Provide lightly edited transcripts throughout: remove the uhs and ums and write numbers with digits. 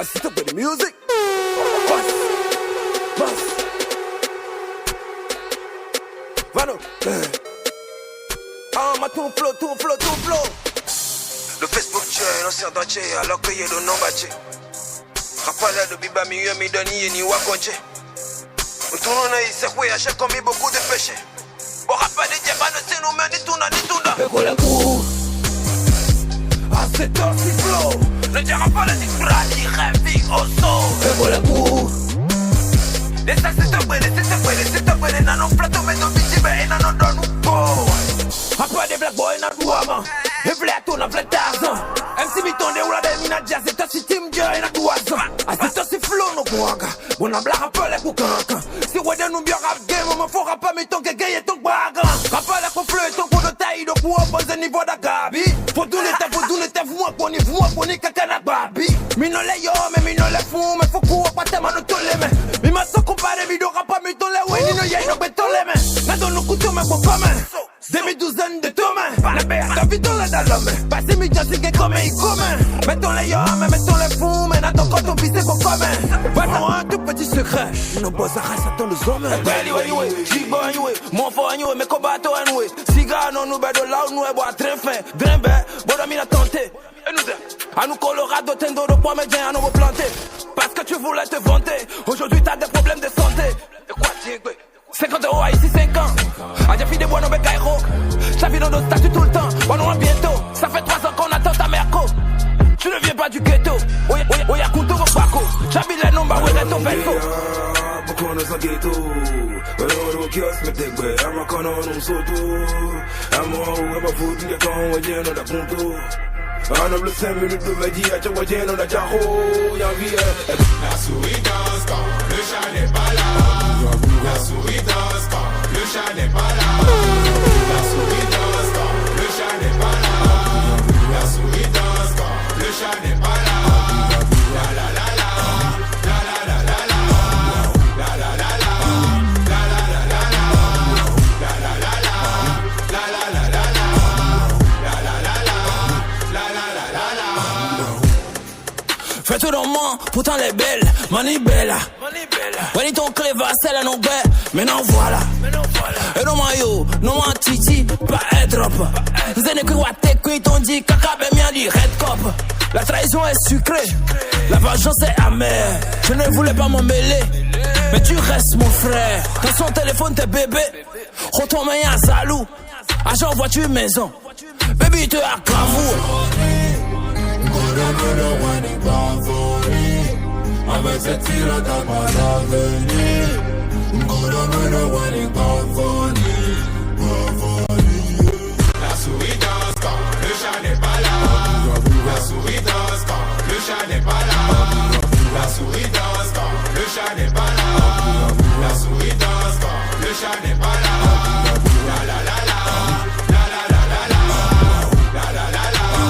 sit up with the music. Boss. Vano. Ah, ma ton flow. Le Facebook tue, l'ancien dentier, alors que y'a le nom bâti. Rappelez de Biba mieux, mi doni, ni wakonche. On tourne, il s'est roué, a commis beaucoup de péchés. Bon, rappel des diamants, c'est nous, mais ni tout, Et qu'on les coups. À cette heure-ci, flow. Ne dira pas les discrets, il rêve, au saut. Et qu'on les coups. Les sacs, c'est top, les nanos plateau, mais nos victimes, et nanos dans nous beaux. Après des black boys, n'a douama. Et black, on a plein d'argent. MC Biton, des oula, des mina jazz, et t'as si team, et n'a douazan. À cette heure-ci, flow, nos kouanga. Bon, on a black, rappel, les koukanka. Si ouais, de nous bien rap game, on me faut rapper, mais ton gagé et ton bagan. Rappel, la conflue, ton coup de taille, de coup, on pose un niveau d'agabi. Faut tout l'état, vous, moi, kakana babi. Mino les yo, mais mino les fous, mais faut courir, pas tellement nous tous les mains. Mais ma so comparé, vidéo rap, mais ton les ouais, ni no y'a, no béton les mains. N'a donné nous couteau, mais pour commun. Demi-douzaine de Thomas, la merde, t'as vu dans la dalle, passez mi jassi qui est commun, mettons les yo, mais mettons les fous, mais n'attends quand on pisse pour commun. Voilà un tout petit secret, nos boss arrêtent, attends les hommes. Mon fort, mais combattant, Siga, non, nous bédo là, nous, bois très fin, Drembe, Bodami la tenté. À nous Colorado, tendo de poids, mais bien à nous planter. Parce que tu voulais te vanter, aujourd'hui t'as des problèmes de santé. Et quoi, Diego? 50 € ici 5 ans. J'ai fait des bois dans mes caïros. Ça vit dans nos statuts tout le temps. On en bientôt. Ça fait 3 ans qu'on attend ta merco. Tu ne viens pas du ghetto. Oui, y'a couteau au paco. J'habite les nombres, oui, reste au verso. Pourquoi nous en ghetto? On est au kiosque, mais t'es vrai. À ma conne, on s'auto. À moi, on va foutre des camps, on vient dans la conto. On a le 5 minutes de midi, à Tchawadienne, on a Jaro. Y'a vie. La souris danse quand le chat n'est pas là. La souris danse quand le chat n'est pas là. La souris danse quand le chat n'est pas là. La souris danse quand le chat n'est pas là. La la la la, la la la la la, la la la la, la la la la la, la la la la, la la la la la, la la la la, la la la la. Fais tout dans moi, pourtant les belles, mani bella. When ton clever, c'est la non belle, mais non voilà. Et non maillot, non en titi, pas airdrop. Zene que wate, que t'ont dit, caca, ben mien dit red cop. La trahison est sucrée, la vengeance est amère. Je ne voulais pas m'en mêler, mais tu restes mon frère. Dans son téléphone, t'es bébé, retourne à Salou. Agent voiture maison, baby te a cravou. Avec cette fille là t'as pas d'avenir. La souris danse quand le chat n'est pas là. La souris danse quand le chat n'est pas là. La souris danse quand le chat n'est pas là. La souris danse quand le chat n'est pas là. La la la la, la la la la la, la la la la, la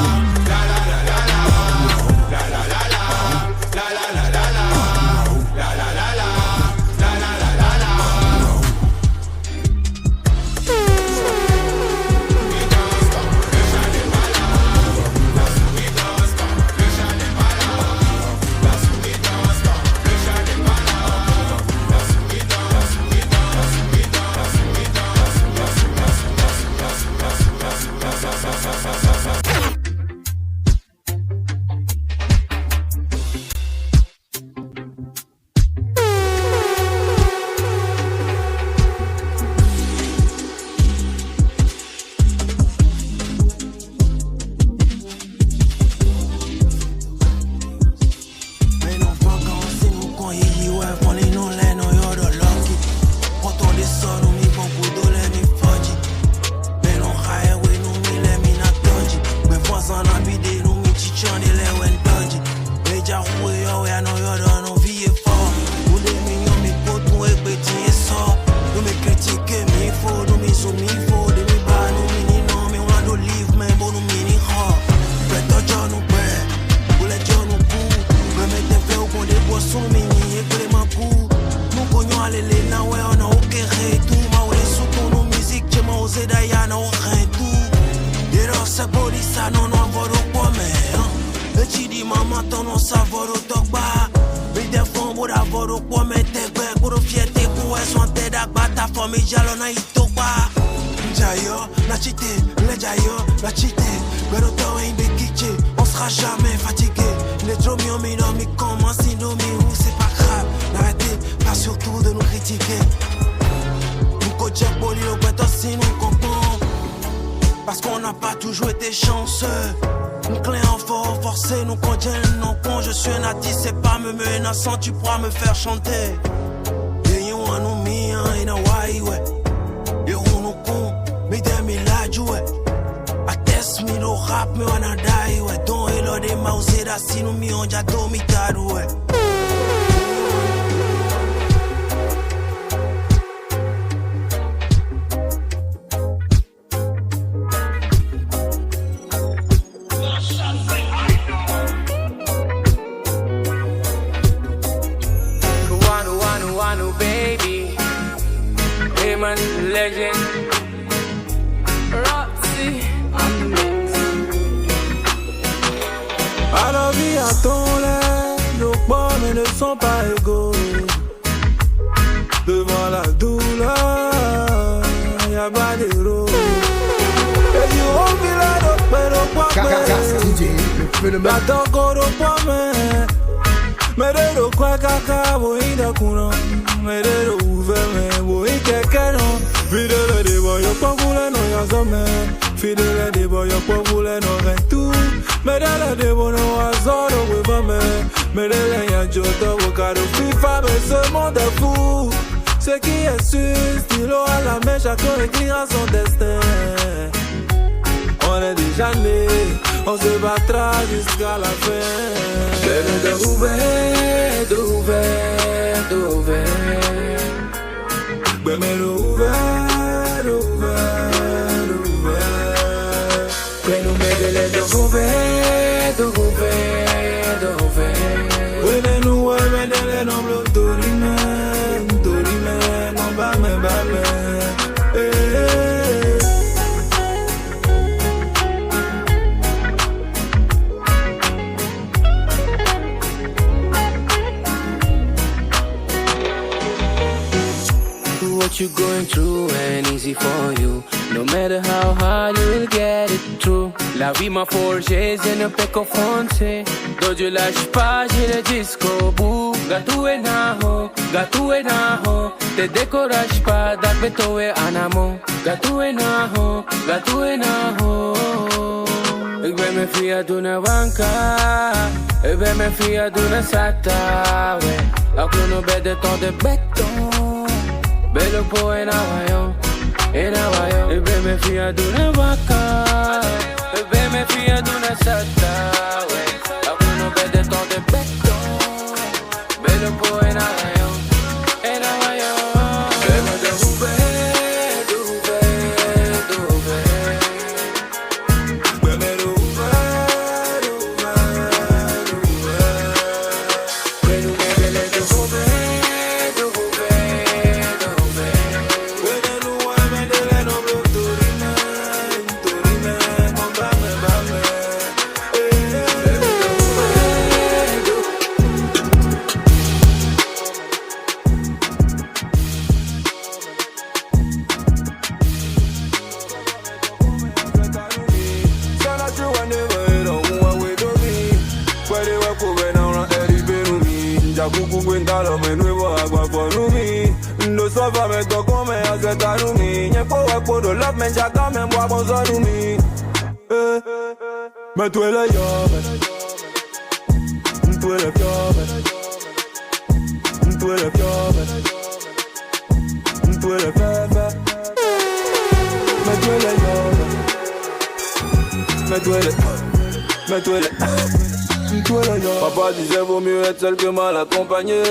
la la la la, la la la la, la la la la la, la la la la, la la la la la. maman ton nom savor au tokba. Mi defon pour avoir au point mais t'es bête pour fierté pour être son tête d'agba ta famille jalona itokba. Jayo, la chité, le jayo, la chité. Pero toi in kiché, on sera jamais fatigué. Les dromis on mis dans mi commence si nous mi ou c'est pas grave. N'arrêtez pas surtout de nous critiquer. Nous coach poli au bête aussi nous comprenons. Parce qu'on n'a pas toujours été chanceux. Nous clé en fort, forcé, nous contiennent non con. Je suis un artiste, c'est pas me menaçant, tu pourras me faire chanter. Et you want no me in a way, ouais. You want con, me dem me la jouer. Atteste me lo rap, me wanna die, ouais. Don et l'or des mausées, da si nous mi on ja do mi tad, ouais. Legend Roxy À la vie à ton lait, nos pommes ne sont pas égaux. Devant la douleur, y'a pas d'héros. Et du haut village, pero quoi la toko do pomme. Merero kwa kaka, boinda kuno. Merero uveme, boinda keno. Fidèle des boys, y'a pas voulu, non y'a jamais. Fidèle des boys, y'a pas voulu, non rien tout. Medele des boys, non y'a zoro, oui, vame. Medele y'a joto, bocado, FIFA, mais ce monde est fou. Ce qui est sûr, stylo à la main, chacun écrira son destin. On est déjà né, on se battra jusqu'à la fin. Belle d'ouvert, d'ouvert, d'ouvert. Belle ouvert, ouvert, ouvert. Belle ouvert, d'ouvert, d'ouvert, d'ouvert. Oui, mais nous, mais les noms, dorime, dorime, non, bame, bame. What you going through ain't easy for you. No matter how hard you'll get it through. La vie m'a forgé, je ne peux qu'offenser. Donc je lâche pas, j'ai le jusqu'au bout. Gatou et naho, te décourage pas, d'arbeto et anamo. Gatou et naho, Ik ben me via d'una banca, ik ben me via d'una sata, ouais. Akluno bede ton de béton. Bello po en awayo. Ik ben me via d'una vaca, ik ben me via d'una sata, ouais. Akluno bede ton de béton. Bello po en awayo. Bello de ouvert, d'ouvert, d'ouvert. Bello ouvert, ouvert, ouvert. Bello de ouvert, d'ouvert, d'ouvert. Me tocó me aceptar un niño. Por love me chaca me voy a posar un niño. Me duele llave. Me duele llave. Me duele llave. Me duele llave. Me duele llave. Me duele. Me duele. Me duele llave. Papa disait vaut mieux être seul que mal accompagné.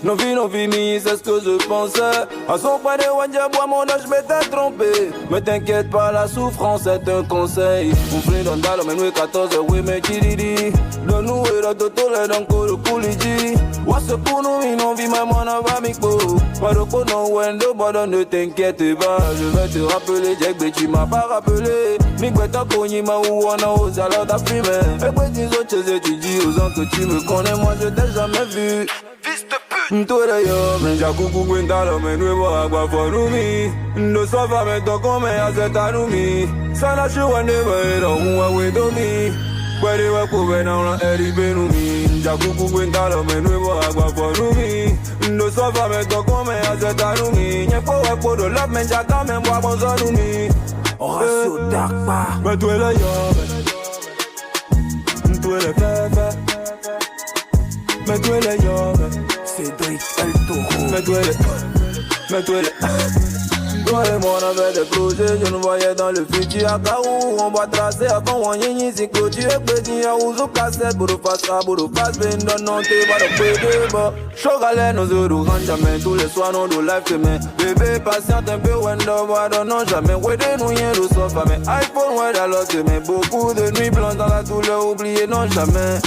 Non vie, mi, c'est ce que je pensais. À son point de Wanja, bois mon âge, m'étais trompé. Mais t'inquiète pas, la souffrance est un conseil. Ouvrir dans le menu 14, oui, mais kiridi. De nous, et de tout le dans le couliji. What's up pour nous, non vie, même on a pas micro. Pas de con, non, wendo, bon, ne t'inquiète pas. Je vais te rappeler, Jack, mais tu m'as pas rappelé. Mik beta koni ma ou on a osé alors t'as fumé. Et puis dis et tu dis aux gens que tu me connais, moi je t'ai jamais vu. Fils de pute. Toi yo, men jakuku kwentalo men webo agwa forumi. Ndo sofa men toko men azetanumi. Sana shuwa nebe ero unwa wedomi. Kwede wakube na una eri benumi. Jakuku kwentalo men webo agwa forumi. Ndo sofa men toko men azetanumi. Nyekpo wakpo do love men jaka men mwa bonzonumi. Horacio Dakpa. Men toi le yo, men toi le fefe. Men toi le yo, Cédric El Toro. Mets-toi Toi et moi on avait des projets, je nous voyais dans le futur à Karou. On va tracer avant on y si clôture petit à ouzo cassette. Boudou face à boudou face, ben non t'es pas de pédé. Chogalé nos euros rentrent jamais, tous les soirs nos deux live demain. Bébé patiente un peu, wendo bois non jamais. Ouais de nous rien de sofa, mais iPhone ouais alors demain. Beaucoup de nuits blanches dans la douleur, oublié non jamais.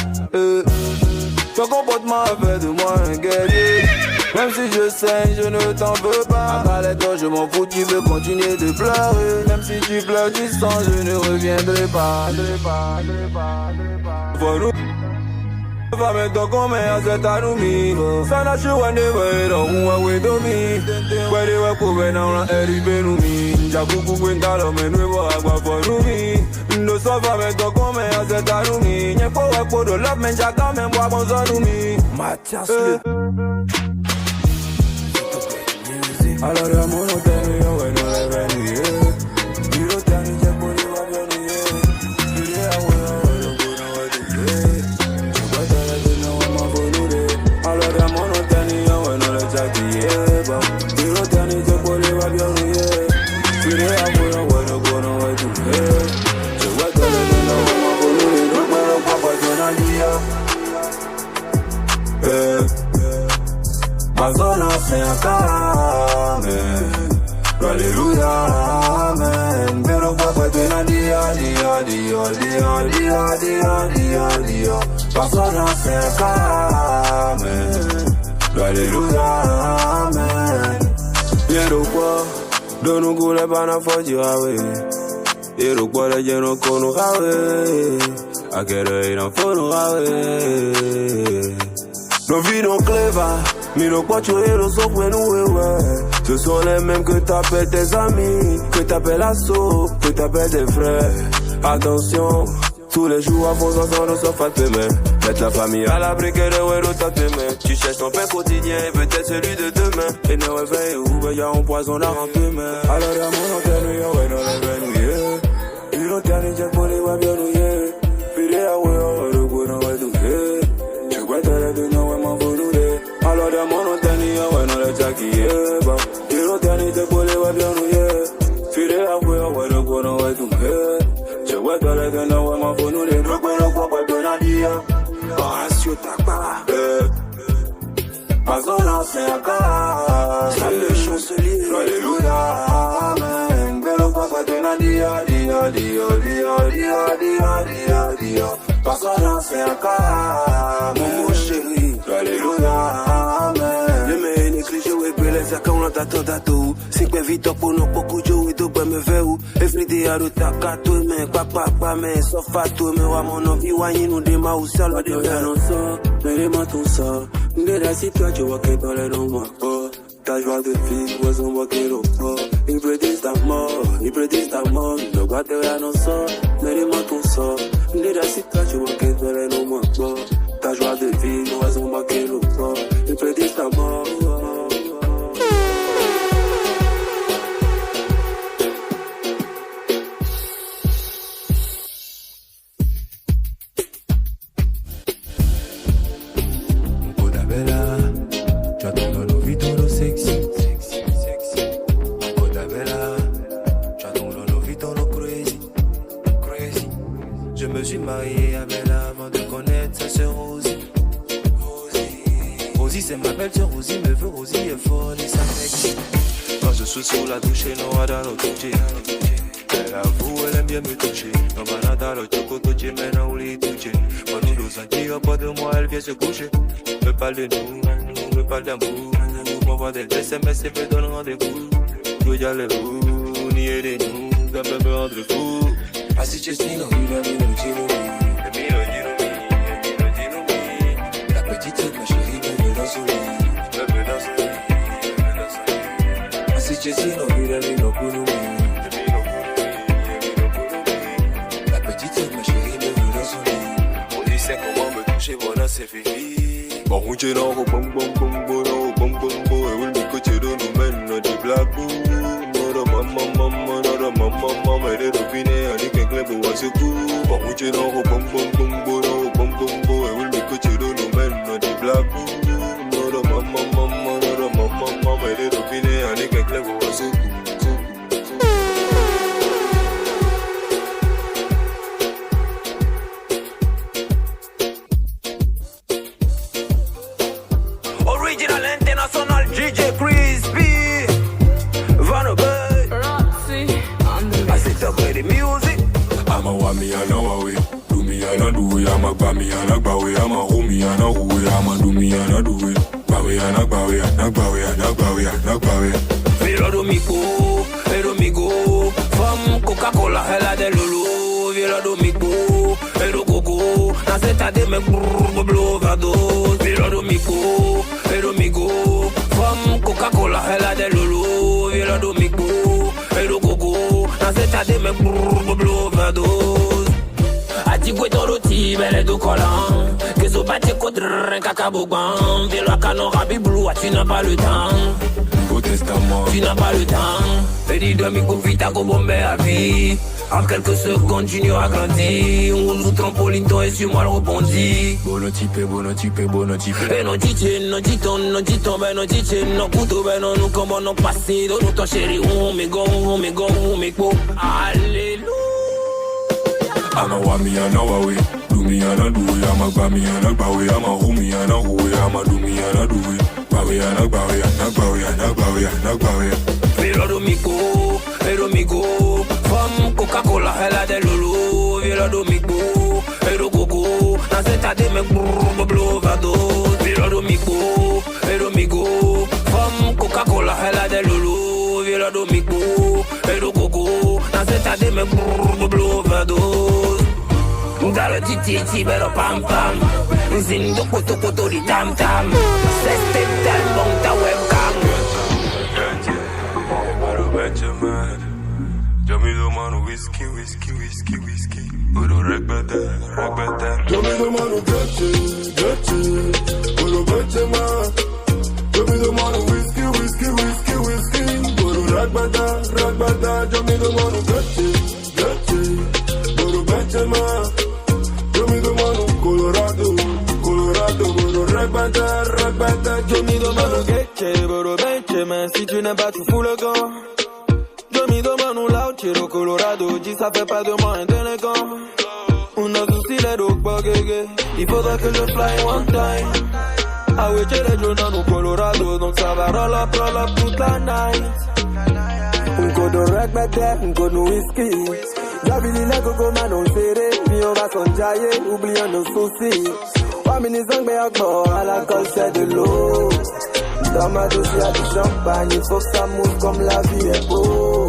Ton comportement fait de moi un guerrier. Même si je saigne, je ne t'en veux pas. Après toi, je m'en fous, tu veux continuer de pleurer. Même si tu pleures du sang, je ne reviendrai pas. Fame toko me azetanumi. Sana shuwa nebe ero unwa wedomi. Kwede wakube na una eri benumi. Jakuku kwentalo men webo agwa forumi. Ndo sofa me toko me azetanumi. Nyekpo wakpo do love men jaka men mwa bonzonumi. Mathias Alors ya mono tenu yo we no le venu ye. Diro tani je poli wa bionu ye. Dire awe awe no guna wa duye. Chubata la dina wa mabonure. Alors ya mono tenu yo we no le chaki ye ba. Diro tani je poli wa bionu ye. Dire awe awe no guna wa duye. Chubata la dina wa mabonure. Rupero papa jona dia. Ma zona c'est un carame. Alléluia, amen. Pero papa te na dia. Ma zona c'est un carame. Alléluia, amen. Yero kwa, dono kule bana foji hawe. Yero kwa le jeno kono hawe. Akere ina fono hawe. Nos vies non cleva, mais nos poitrons sont près nous, ouais. Ce sont les mêmes que t'appelles tes amis, que t'appelles assaut, que t'appelles tes frères. Attention, tous les jours à fond ensemble, sauf à tes mains. Mettre la famille à l'abri que de ouais, t'as tes mains. Tu cherches ton pain quotidien et peut-être celui de demain. Et ne réveille où, y'a un poison dans tes mains. Alors, y'a mon antenne, y'a ouais, non, les veines, yeah. Il a tenu, j'ai pour les ouais, bien, yeah. Puis les ouais, le goût, non, ouais, tout, yeah. Alors de mon otani ya we no le chaki ye ba. Diro tani te pole wa bionu ye. Fire a we wa no go no we tumbe. Che we tole que no we ma fonu le no we no go pa dona dia. Horacio Dakpa. Ma zona c'est un cas. Salut le chancelier. Alléluia, amen. Pero papa dona dia. Ma zona c'est un cas. Momo chéri. Alléluia, amen. Le me négligé ou beleza quand on t'a dato. C'est que vite pour nous beaucoup de jouer de me faire ou. Everyday à l'otaka tout mais papa mais sauf à tout mais wa mon envie wani nous déma ou seul de non ça. Mais les matons ça. De la situation wa que dans les noms. Ta joie de vivre, was on walking over. Il prédit ta mort, ne pas te annoncer, mais les matons ça. De la situation wa que dans les noms. Ta joie de vivre, was on walking over. Il prédit ta mort. Je me suis marié à Bella avant de connaître sa sœur Rosie. Rosie c'est ma belle sœur, Rosie me veut, Rosie est folle et ça m'excite. Quand je suis sous la douche, non à dans l'autre. Elle avoue, elle aime bien me toucher. Non banana, le choco touché, maintenant on les touche. Quand nous nous sentir pas de moi, elle vient se coucher. Me parle de nous, me parle d'amour. M'envoie des SMS et me donne rendez-vous. Je y aller où, ni aider nous, ça peut me rendre fou. I see just Nino, you love me, no Gino me. c'est fini. Bon, on tient dans le bom bom bom bom bom bom bom. Et on dit que tu nous mènes des blagues. Mama, et de finir, on dit qu'un club ou un secours. Bon, on tient dans le bom bom bom bom bom bom bom. Et on dit que tu nous mènes des blagues. Mama, et de finir, on dit qu'un club ou un secours. Vira domingo, femme Coca-Cola, elle a des loulous. Vira domingo, et le coco, dans cette année, mais brrr, overdose. Vira domingo, femme Coca-Cola, elle a des loulous. Vira domingo, et le coco, dans cette année, mais brrr, overdose. Atigwe toroti, belle de collant. Que so bate contre un cacabogan. Vira canon rabiblou, tu n'as pas le temps. Tu n'as pas le temps. Et dis domingo vite à bomber à vie. En quelques secondes, Junior a grandi. On joue trampoline, toi et sur moi le rebondit. Bono type. Et non titon, ben non titin. Non couteau, ben non nous comment non passé. Dans notre chéri, on me go. Alléluia. Anawa mi anawawe, dumi anaduwe, amagba mi anagbawe, amahumi anahuwe, amadumi anaduwe, bawe anagbawe. Vira domingo, femme Coca-Cola, elle a des loulous. Vira domingo, et le coco, dans cette année, mais brrr, overdose. Vira domingo, femme Coca-Cola, elle a des loulous. Vira domingo, et le coco, dans cette année, mais brrr, overdose. Dans le titi, bero pam pam. Zindo koto di tam tam. C'est tellement ta webcam. Benjamin, Jami do mano whisky. Uro regbete. Jami do mano gachi. Uro Benjamin, Jami do mano whisky. Uro regbete. Jami do mano gachi. Uro Benjamin, Jami do mano Colorado. Uro regbete. Jami do mano gachi. Uro Benjamin, si tu n'aimes pas tu fous le camp. Jami do mano Lauchero Colorado, dis ça fait pas de moi un délinquant. On a souci les dogs bagage. Il faudra que je fly one time. Ah oui, j'ai les journaux au Colorado, donc ça va roll up toute la night. Un go de regbete, un go de whisky. J'avais les coco manon serré, puis on va s'enjailler, oubliant nos soucis. 3 minutes en béakbo, à la colle c'est de l'eau. Dans ma dose y'a du champagne, il faut que ça mousse comme la vie est beau.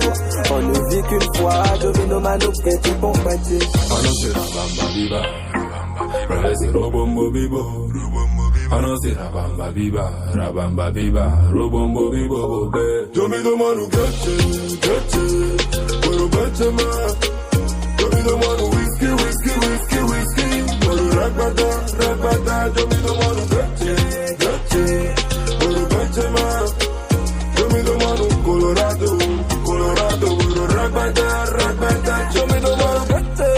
On ne vit qu'une fois, domino manouke, tu pompe. Anansi rabamba biba, Ralesi robombo bibo. Anansi rabamba biba, robombo bibo be. Jomi do manu gachi, Uro Benjamin. Jomi do manu whisky. Uro ragbata, Jomi do manu gachi. Uro Benjamin. Jomi do manu Colorado. Uro ragbata, Jomi do manu gachi.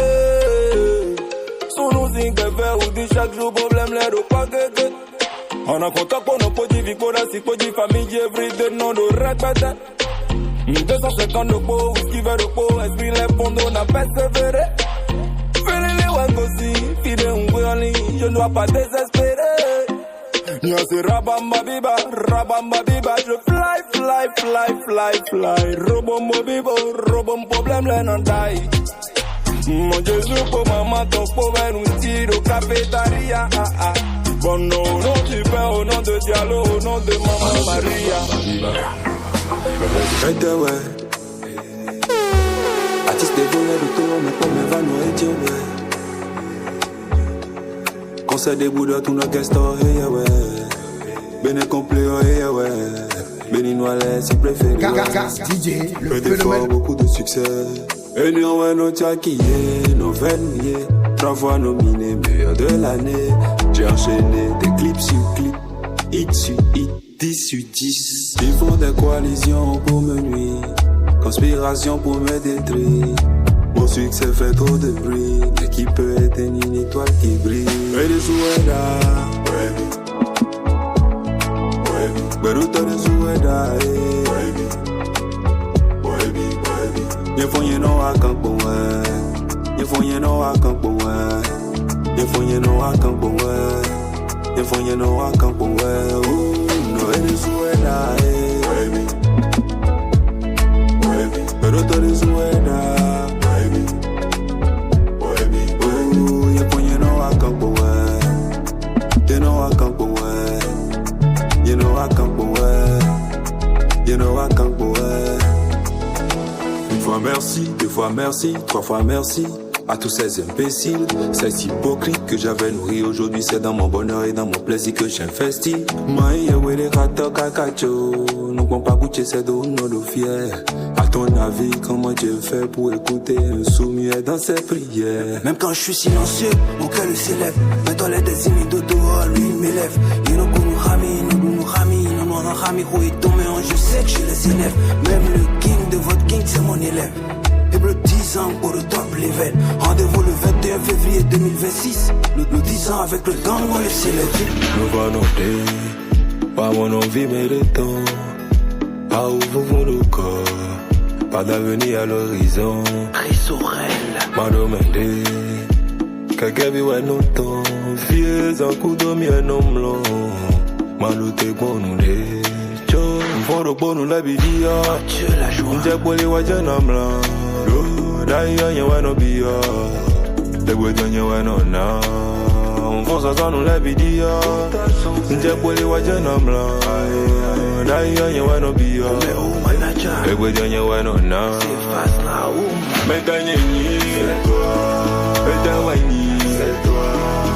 Son nous zingue ou dit chaque jour problème l'air au paquet. On a contact pour nos petits victoires, si petits familles, everyday, non de ragbata. 250 de pot, whisky vers de pot, esprit les ponts, on a persévéré. Fais les wangosi, fide un guéani, je ne dois pas désespérer. Nya c'est rabamba biba, je fly. Robom problème les non die. Mon Jésus pour maman, ton pauvre nous tire au cafétéria. Bon nom, tu pères au nom de Diallo, au nom de Maman Maria. Etewe Artiste dévolé de tout, mais comme un vano Etewe Concert des bouddhas, tout nos guests, oh yeah ouais. Béné complet, oh yeah ouais. Béni Noël, si préféré. DJ, le phénomène. Beaucoup de succès. Et nous, on a qui est, nos veines, 3 fois nominé meilleur de l'année. J'ai enchaîné des clips sur clips, hit sur hit, 10 sur 10. Ils font des coalitions pour me nuire, conspiration pour me détruire. Mon succès fait trop de bruit, mais qui peut éteindre une étoile qui brille? Venezuela, Beruta Venezuela, you for you know I can't go away. You for you know I can't go away. You for you know I can't go away. You for you know I can't go away. Ooh, no Venezuela, Beruta Venezuela. You know I can't go away. You know I can't go away. You know I can't go away. Une fois merci, 2 fois merci, 3 fois merci à tous ces imbéciles, ces hypocrites que j'avais nourris. Aujourd'hui c'est dans mon bonheur et dans mon plaisir que j'investis. Maïa wele kata kakacho, nous compte pas goûter c'est d'eau non de fier. À ton avis, comment Dieu fait pour écouter un sourd-muet dans ses prières? Même quand je suis silencieux, mon cœur le s'élève. Mais dans les désignés de dehors, lui il m'élève. Il nous rami, nous rami, et tombé en je sais que je les élève. Même le king de votre king, c'est mon élève. Et le 10 ans pour le top level. Rendez-vous le 21 février 2026. Le 10 ans avec le gang, on le célèbre. Nous va noter, pas mon envie mais le temps. À où vous le corps, pas d'avenir à l'horizon. Trésorel, m'a demandé, quelqu'un vit ouais non temps. Fiez un coup de mien non blanc. M'a looté pour nous les chos. M'font pour nous la bidia. Dieu la joie. M'j'ai pour les wajan en blanc. D'ailleurs y'a ouais non bia. Les wajan y'a ouais non na. M'font ça sans nous la bidia. M'j'ai pour les wajan en blanc. D'ailleurs y'a ouais non bia. Les wajan y'a ouais non na. C'est face là où. Mais t'as n'y c'est toi. Mais t'as ouais n'y c'est toi.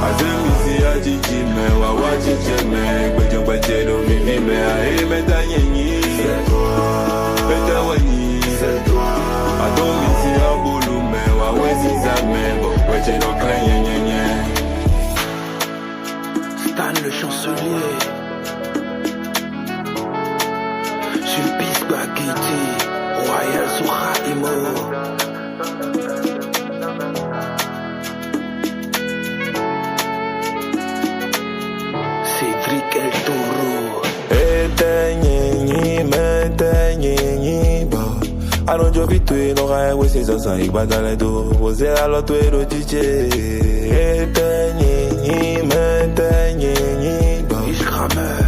Azemisi ya chichi me, wawa chichi me. Gbejo gbeje no mimi me, ae meta yenyi. C'est toi. Meta wenyi. C'est toi. Adomisi ya bulu me, wawe ziza me. Bo gbeje no klen yenyenye. Stan le chancelier. Sulpice Bakiti. Royal Soura Imo. El Toro. Etenyi, ba. Alors je vis tuer no rae we se ça ik badale do. Vous êtes alors tuer le DJ. Etenyi, ba.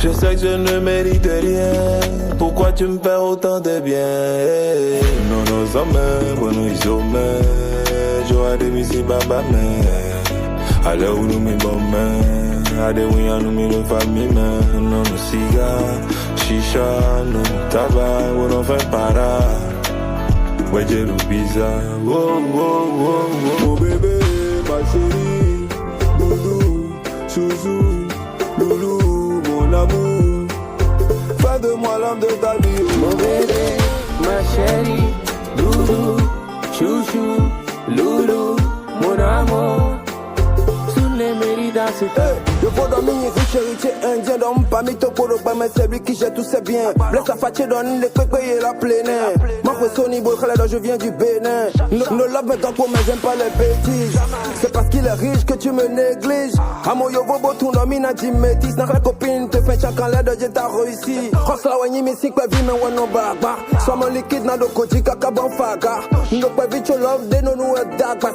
Je sais que je ne mérite rien. Pourquoi tu me fais autant de bien? Non, nos hommes, bon nous sommes. J'aurais des musiques baba mais. Allez où nous me bon Ade ouya nou mi nou fami men. Non nou siga, shisha, nou tabac. Ou non fait para. Weje nou bizarre. Oh, oh, oh, oh. Mon bébé, ma chérie, doudou, chouchou, loulou, mon amour. Fais de moi l'homme de ta vie. Mon bébé, ma chérie, doudou, chouchou, loulou, mon amour. Sous les méridas, c'est Je veux dormir riche, héritier indien. D'homme pas mytho pour le bas, mais c'est lui qui gère tous ses biens. Blesse à Fatih, donne les clés, payer la pleine. Ma personne, je viens du Bénin. Ne love me pour mais j'aime pas les bêtises. C'est parce qu'il est riche que tu me négliges. À mon yovo, ton homme, il a dit métis. N'a la copine, te fait chacun l'aide, j'ai t'as réussi. Cross la wani, mais si quoi vie, mais ouais, non, barbar. Sois mon liquide, n'a de koji, kaka, ban faga. Ne pas vite, you love, des non, nous, et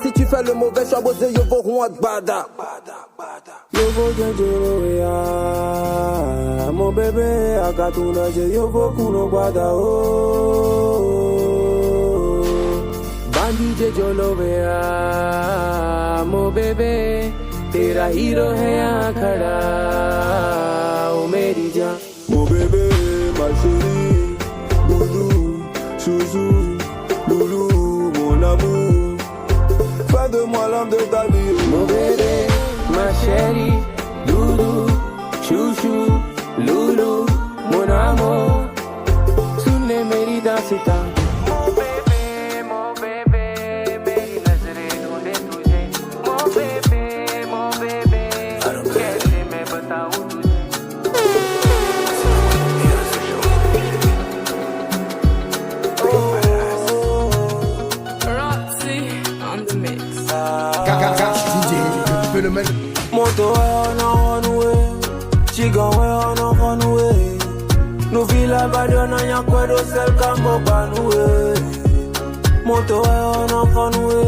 si tu fais le mauvais choix, bosé, yovo, roi, bada. Yo vou genjero ya, mon bébé akatuna je yo vou kuno guada o. Bandi je jolove ya, mon bébé तेरा हीरो है यहाँ खड़ा ओ मेरी जान. Mon bébé, ma chérie, doudou, chouchou, loulou, mon amour. Fais de moi l'homme de ta vie. Mon bébé, ma chérie, doudou, chouchou, loulou, mon amour. Sous les mérites d'incitant. Mon bébé, मेरी नजरें ढूंढे तुझे. Mon bébé. Moto on a renoué, Chigan on a renoué. Nous vit la balle on a quoi de sel cambo panoué. Moto on a renoué,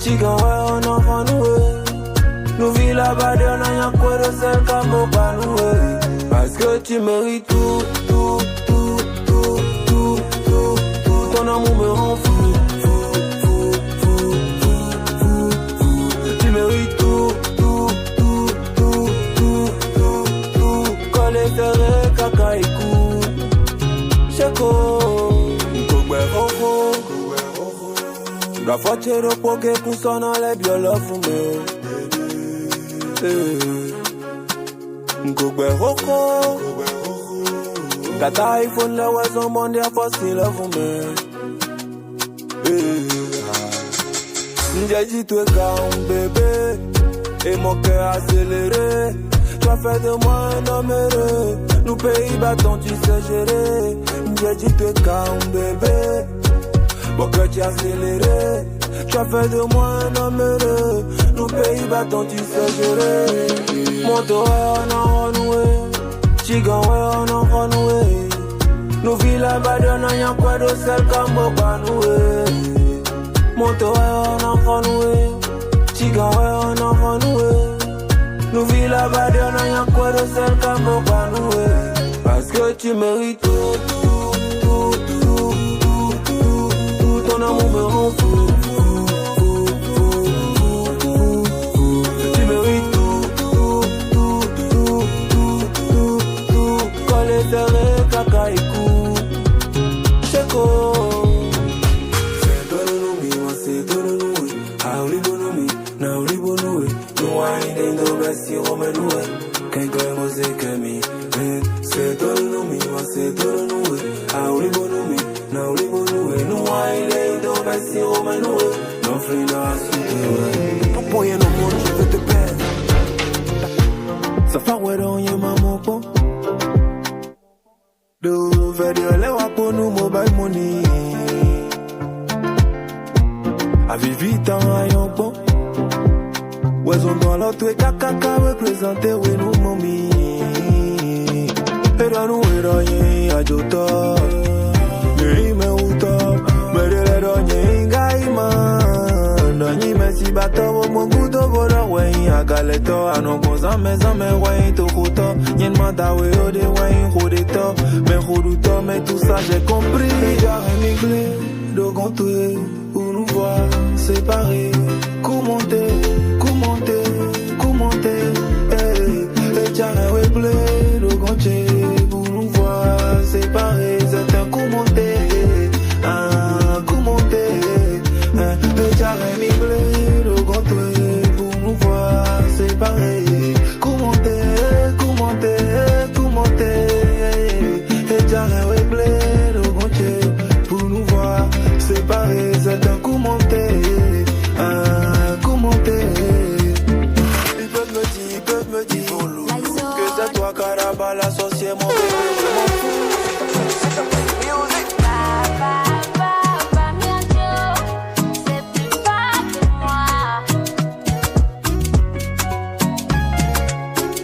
Chigan on a renoué. Nous vit la balle on a quoi de sel cambo panoué. Parce que tu mérites tout, tout, tout, tout, tout, tout, tout. Ton amour me rend fou. Tu mérites tout, tout, tout, tout, tout, tout, tout. Collé serré, caca et cou. Cheko, Kogbe Roko. La voiture de poké pour son enlève, y'a la fumée. Kogbe Roko. Kata iPhone, la oiseau mondial facile à fumer. J'ai dit toi quand bébé et mon cœur accéléré. Tu as fait de moi un homme heureux. Nous pays bâtons tu sais gérer. J'ai dit toi quand bébé, mon cœur tu as accéléré. Tu as fait de moi un homme heureux. Nous pays bâtons tu sais gérer. Mon toit on a renoué, Chigan on a renoué. Nous vit la balle on a quoi de sel comme au panoué. Moto on a renoué, Chigan on a renoué. Nous vit la balle on a quoi de sel comme au panoué. Parce que tu mérites tout, tout, tout, tout, tout, tout, tout. Ton amour me rend fou. Tu mérites tout, tout, tout, tout, tout, tout, tout. Collé serré, caca et cou. Cheko. Si Romanoué, quem ganha você quer me c'est todo no mi, c'est todo no ah oui bonumi, na oui bonoué, no ai do si Romanoué, non flina sous pour poyer no monde, je veux te perdre. Ça fait ouais dans y'a maman po. Do faire de lewa pour nous mobile money. A vivre dans rayon bon. Ouais, on doit l'autre et caca représenter oui nous mommy. Et dans nous et dans y'a a jota. Mais me uta, mais de la donne gaïman. Dans y'a merci bateau mon goût de voler ouais a galeto a non cosa mais ouais to kuta. Y'en manda ouais au de ouais rodeta, mais roduta mais tout ça j'ai compris. Déjà réglé, de gontuer pour nous voir séparés, commenter. Et j'arrête ouais blé, le gantier, pour nous voir séparés, c'est un coup monté, et j'arrête mi blé, le gantier, pour nous voir séparés, coup monté, et j'arrête ouais blé, le gantier, pour nous voir séparés, c'est un coup monté. L'associé mon bébé, je m'en fous. Papa, miajo, c'est plus fort que moi.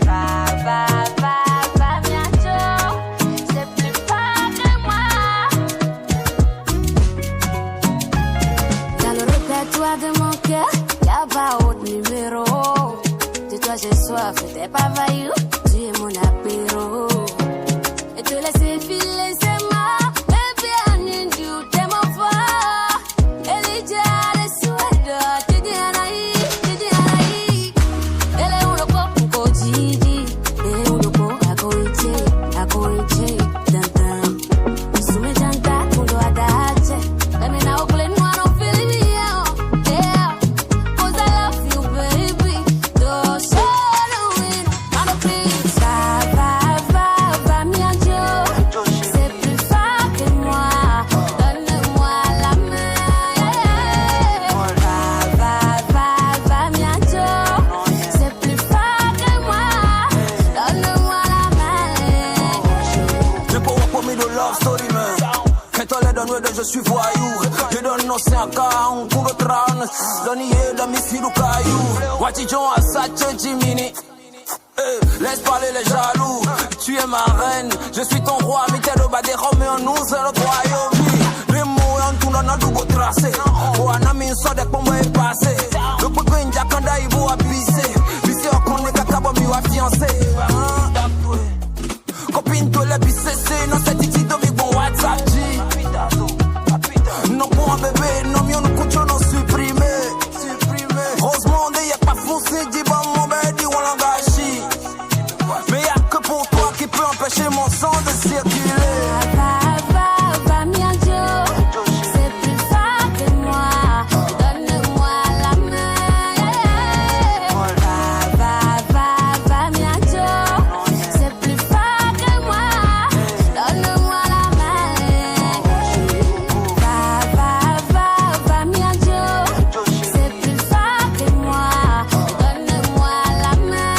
Papa, miajo, c'est plus fort que moi. Dans le répertoire de mon cœur, y'a pas autre numéro. De toi j'ai soif, t'es pas vaillou. Tu es mon apéro. Et te laisser filer, c'est moi. Baby, I need you, t'es mon fort. Elijah, les souhaits, tu dis anaï. Elle est où le corps, Gigi. Elle est où le corps, à Koiche, dantan. Soume janta, kundo adache. Let me know, play moi, no feeling me, yeah. Cause I love you, baby. Do so. Je suis voyou, you don't no senka Unkudo traunes Doni da misilu kayu Wati John a sache Jimini Laisse parler les jaloux. Tu es ma reine, je suis ton roi. Mitero badero mais en nous c'est le royaume. Les mots en tout dans notre double tracé. Oh anami so de comme est passé. Le popo inja kanda ibu abissé. Bissé au konde kakabo mi wa fiancé. Copine to le bissé non c'est titi do mi bon WhatsApp G. Non pour un bébé, non mieux nous couchons non supprimé. Rosemont y'a pas foncé, dis bon mon bébé on l'engage. Mais y'a que pour toi qui peut empêcher mon sang de circuler. Va, mien Joe, c'est plus fort que moi. Donne-moi la main. Va, mien Joe, c'est plus fort que moi. Donne-moi la main. Va, mien Joe, c'est plus fort que moi. Donne-moi la main.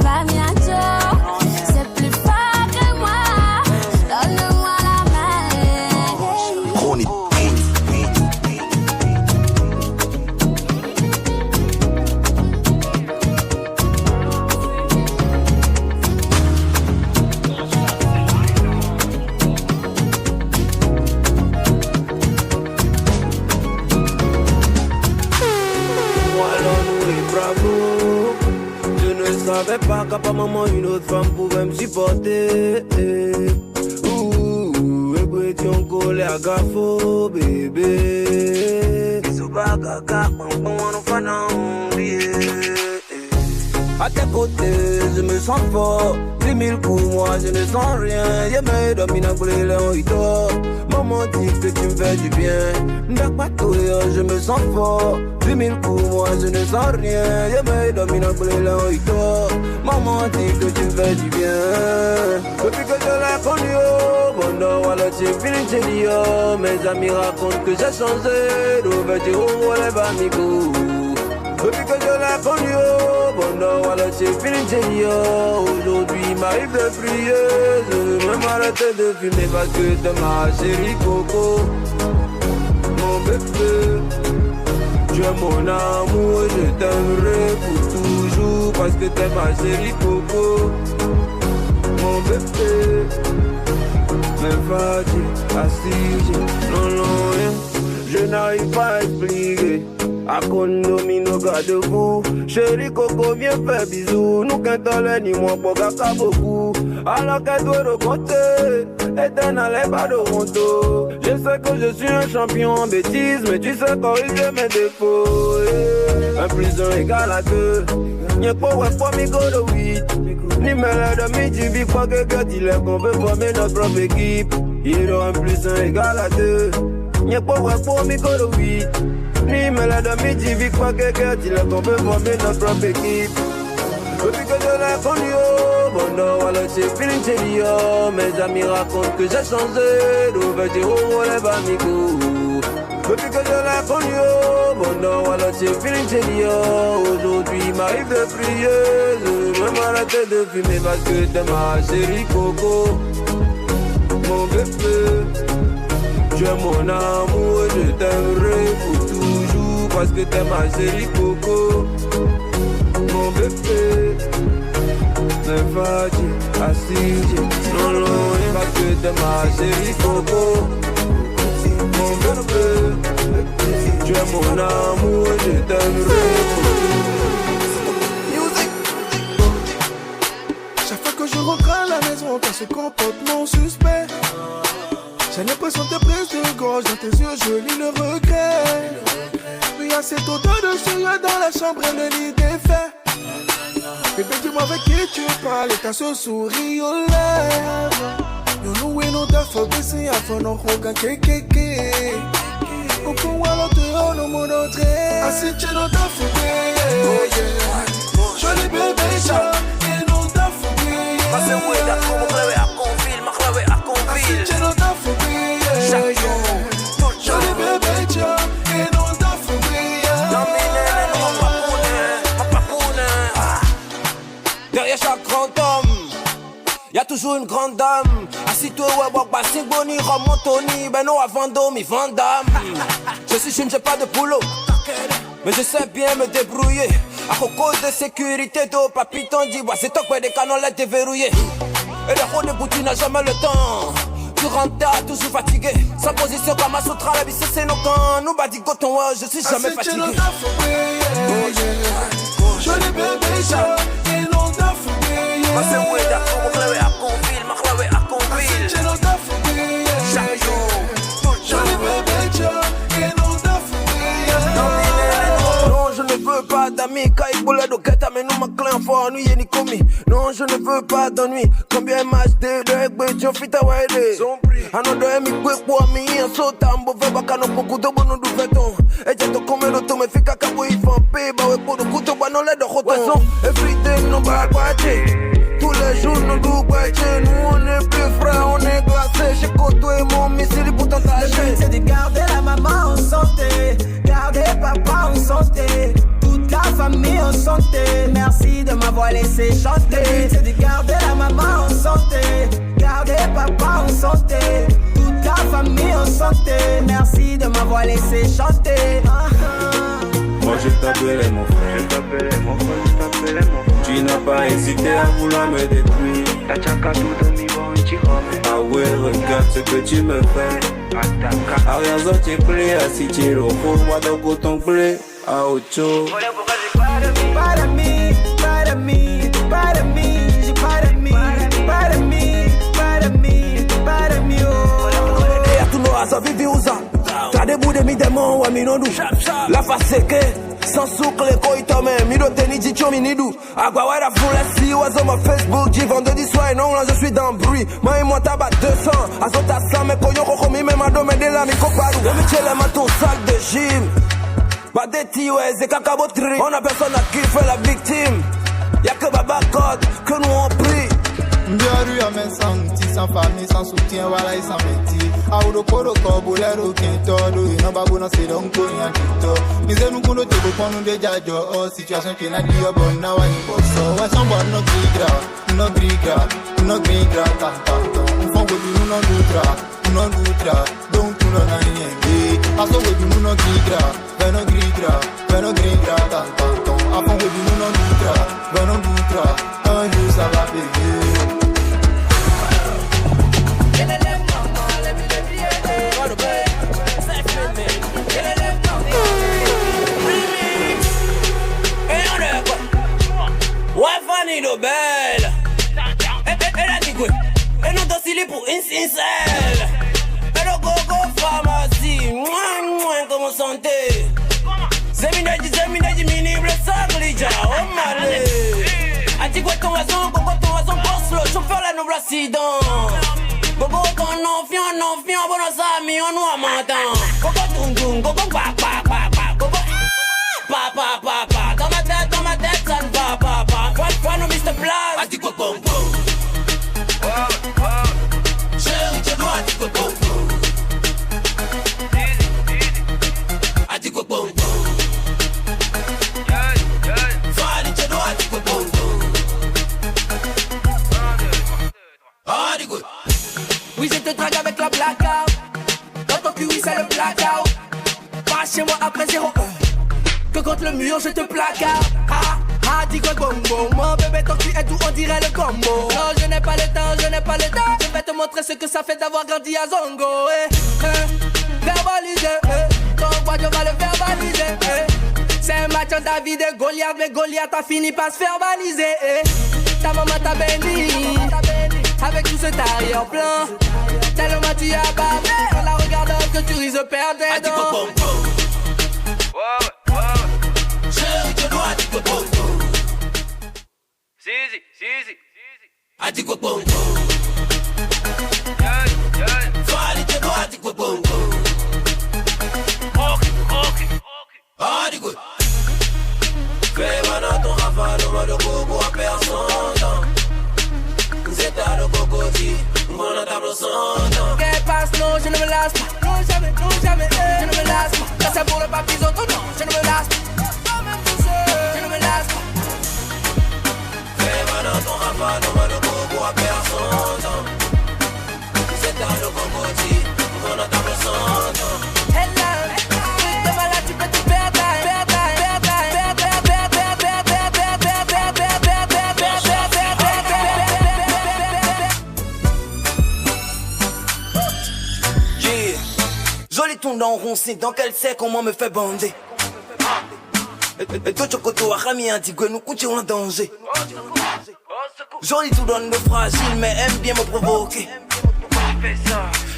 Va, mien Joe, c'est plus fort que moi. Donne-moi la main. Moi alors nous les bravos. Je ne savais pas qu'à pas maman une autre femme pouvait me supporter. Ouh, écoutez collé à gafo bébé. Isobagaga, bon on fan à tes côtés, je me sens fort. 10 000 coups, moi je ne sens rien. Y'a mes domina pour les léons, ils dorment. Maman dit que tu me fais du bien. Je me sens fort. 10 000 coups, moi je ne sens rien. Y'a mes domina pour les léons, ils dorment. Maman dit que tu me fais du bien. Depuis que je l'ai connu, bon non, alors j'ai fini, j'ai dit oh. Mes amis racontent que j'ai changé. D'ouverture, on relève amigo. Depuis que je l'ai connu, bon non, alors j'ai fini de dire. Aujourd'hui il m'arrive de prier. Je veux même arrêter de fumer parce que t'es ma chérie Coco. Mon bébé, tu es mon amour et je t'aimerai pour toujours parce que t'es ma chérie Coco. Mon bébé, mais fatigué, assis, non, rien. Je n'arrive pas à expliquer. A condomino garde-vous. Chérie Coco viens faire bisous. Nous qu'un ni moi pour caca beaucoup. Alors qu'elle doit recompter. Éternel est pas de rondeau. Je sais que je suis un champion en bêtise. Mais tu sais corriger mes défauts. 1 plus 1 égale à 2. N'y pas ouais pour mi go de 8. Ni mêlée de midi. Vis pas que il est qu'on veut former notre propre équipe. Il 1 plus 1 égale à 2. N'y pas ouais pour mi go de 8. Ni mêlée de midi, vite pas que il est qu'on veut former notre propre équipe. Depuis que je l'ai connu, bon non, alors j'ai fini de dire. Mes amis racontent que j'ai changé. D'ouverture, on relève amigo. Depuis que je l'ai connu, bon non, alors j'ai fini de dire. Aujourd'hui il m'arrive de prier. Je veux même arrêter de fumer parce que t'es ma chérie Coco. Mon bébé, tu es mon amour et je t'aimerai pour toujours parce que t'es ma chérie Coco. Mon bébé, mais fatigué, assis, non, parce que t'es ma chérie Coco. Mon bébé, tu es mon amour et je t'aimerai pour toujours. Chaque fois que je rentre à la maison, t'as ce comportement suspect. J'ai l'impression de prise de gorge dans tes yeux, je lis le regret. Mais y'a cette odeur de sueur dans la chambre et le lit défait. Bébé, dis-moi avec qui tu parles et t'as ce sourire aux lèvres. Nous louons nos dafos, baissés à fond, nos rogas, kékéké. Au point où l'on te rend au monde entré. Assis, tu nos dafos, joli bébé, chat, et nos dafos, Passez où est d'accord, mon clavé à confil, ma clavé à confil. tu nos dafos, Chaque jour, tout le joli jour. bébé, chat, et nos dafos, Derrière chaque grand homme, y'a toujours une grande dame. Assis-toi, ouais, bon, bah, c'est boni, remonte Tony, ben non, avant Domi, Vandame. Je suis jeune, j'ai pas de boulot, mais je sais bien me débrouiller. À cause de sécurité, de papi t'en dit, bah, c'est toi que des canons là déverrouillés. Et le rôle de bout, tu n'as jamais le temps. Tu rentres toujours fatigué. Sa position comme un Sutra, la vie c'est nos camps. Nous badi coton, je suis jamais fatigué. Je l'ai bébé, et non d'affoubé. Ma c'est où est d'accord, ma clavé à Conville, ma clavé à Conville. Je l'ai d'affoubé, chaque jour, je l'ai bébé, et non d'affoubé. Non, je ne veux pas d'amis, Kaïboula do Keta, mais nous ma clé en fort, nous yé ni commis. Non, je ne veux pas d'ennui. Combien MHD, de Egbe, John Fita Waile. Anodo emi kwe kwa mi en sota mbove baka no pokuto bono du veton. Eje to komelo to me fika kabo ifampe ba we podo kuto ba no le do roton. Everyday no ba kwache. Tous les jours nous nous battons. Nous on est plus frais, on est glacé. J'ai côtoyé mon missile pour t'entacher. Le but c'est de garder la maman en santé, garder papa en santé, toute la famille en santé. Merci de m'avoir laissé chanter. Le but c'est de garder la maman en santé, garder papa en santé, toute la famille en santé. Merci de m'avoir laissé chanter. Moi je t'appelais mon frère, tu n'as pas hésité à vouloir me détruire. Ah ouais, regarde ce que tu me fais. Ariazo t'es prêt à si tu le fous, moi donc autant prêt à Ocho. Pas d'amis, pas d'amis, pas d'amis, j'ai pas d'amis, pas d'amis, pas d'amis, pas d'amis. Et à tout le monde, ça vive où ça? T'as des bouts de mi démon, ouais, mi non dou. La face c'est que. Sans soucle, quoi il t'a même, mi dote ni chicho mi ni dou. Agua ouais la foule, si was on ma Facebook, j'ai vendredi soir, non là je suis dans le bruit. Moi et moi tabac 200, azota 100, mais koyo koko mi même ado me de la mi koparu. Le michel est ma ton sac de gym. Bah des ouais, c'est kakabotri. On a personne à qui fait la victime. Y'a que Baba Code, que nous on prie. Ndiaru ya mensanti, sans famille, sans soutien, voilà, et sans métier. Aoudo koro bolero, quintodo, et non babona, c'est donc tout rien quito. Mais nous kono te pour nous déjà jo, situation qui n'a dit au bon, na wa imposo. Ouais, sans bon, no grigra, tata. On fait que nous non doutra, donc tout le monde est aso we du no grigra, veno grigra, tata. Afin que nous non doutra, un jour ça va payer. Ouais, Fanny de belle. Elle a dit quoi? Elle nous donne pour une sincère. Elle a gogo pharmacie. Mouin, comment santé? Zeminaji, mini blessable, déjà. Oh, malé. A dit quoi ton raison, boss, le chauffeur, la noble accident. Gogo, ton enfiant, bon, amis, on nous a mentant. Gogo, gogo, gogo, pa. Dans ma tête, ça ne va pas. Fois, nous, Mr. Place. A dit quoi, bon. Chérie, tu dois, a dit quoi, bon. A dit quoi, bon. Oui, je te drague avec la blackout. Dans ton cul, oui, c'est le blackout. Pas chez moi après 0 heure. Que contre le mur, je te placard. Dis quoi, bonbon. Mon bébé, ton cul est doux, on dirait le combo. Non, je n'ai pas le temps. Je vais te montrer ce que ça fait d'avoir grandi à Zongo. Verbaliser, ton bois, je vais le verbaliser. C'est un match en David et Goliath, mais Goliath a fini par se verbaliser. Ta maman t'a béni. Avec tout cet arrière-plan, tellement tu as bavé. En la regardant que tu rises perdre tes dents. Chérie, tu dois dire que bon. Si. A dit que bon. Fallait tu dois dire que bon. Ok. A dit que. Fais maintenant ton rafale, on va de gogo à personne. C'est à le cocody, mon table sans. Qu'elle passe, non, je ne me lasse pas. Non, jamais, je ne me lasse pas. Ça c'est pour le papier, non, je ne me lasse pas. Je ne me lasse pas. Fais maintenant ton rafale, on va de gogo à personne. nous dans roncer, donc elle sait comment me fait bander. Et toi, tu côté à Rami, un dit que nous couchons en danger. Jolie tout donne de fragile, mais aime bien me provoquer.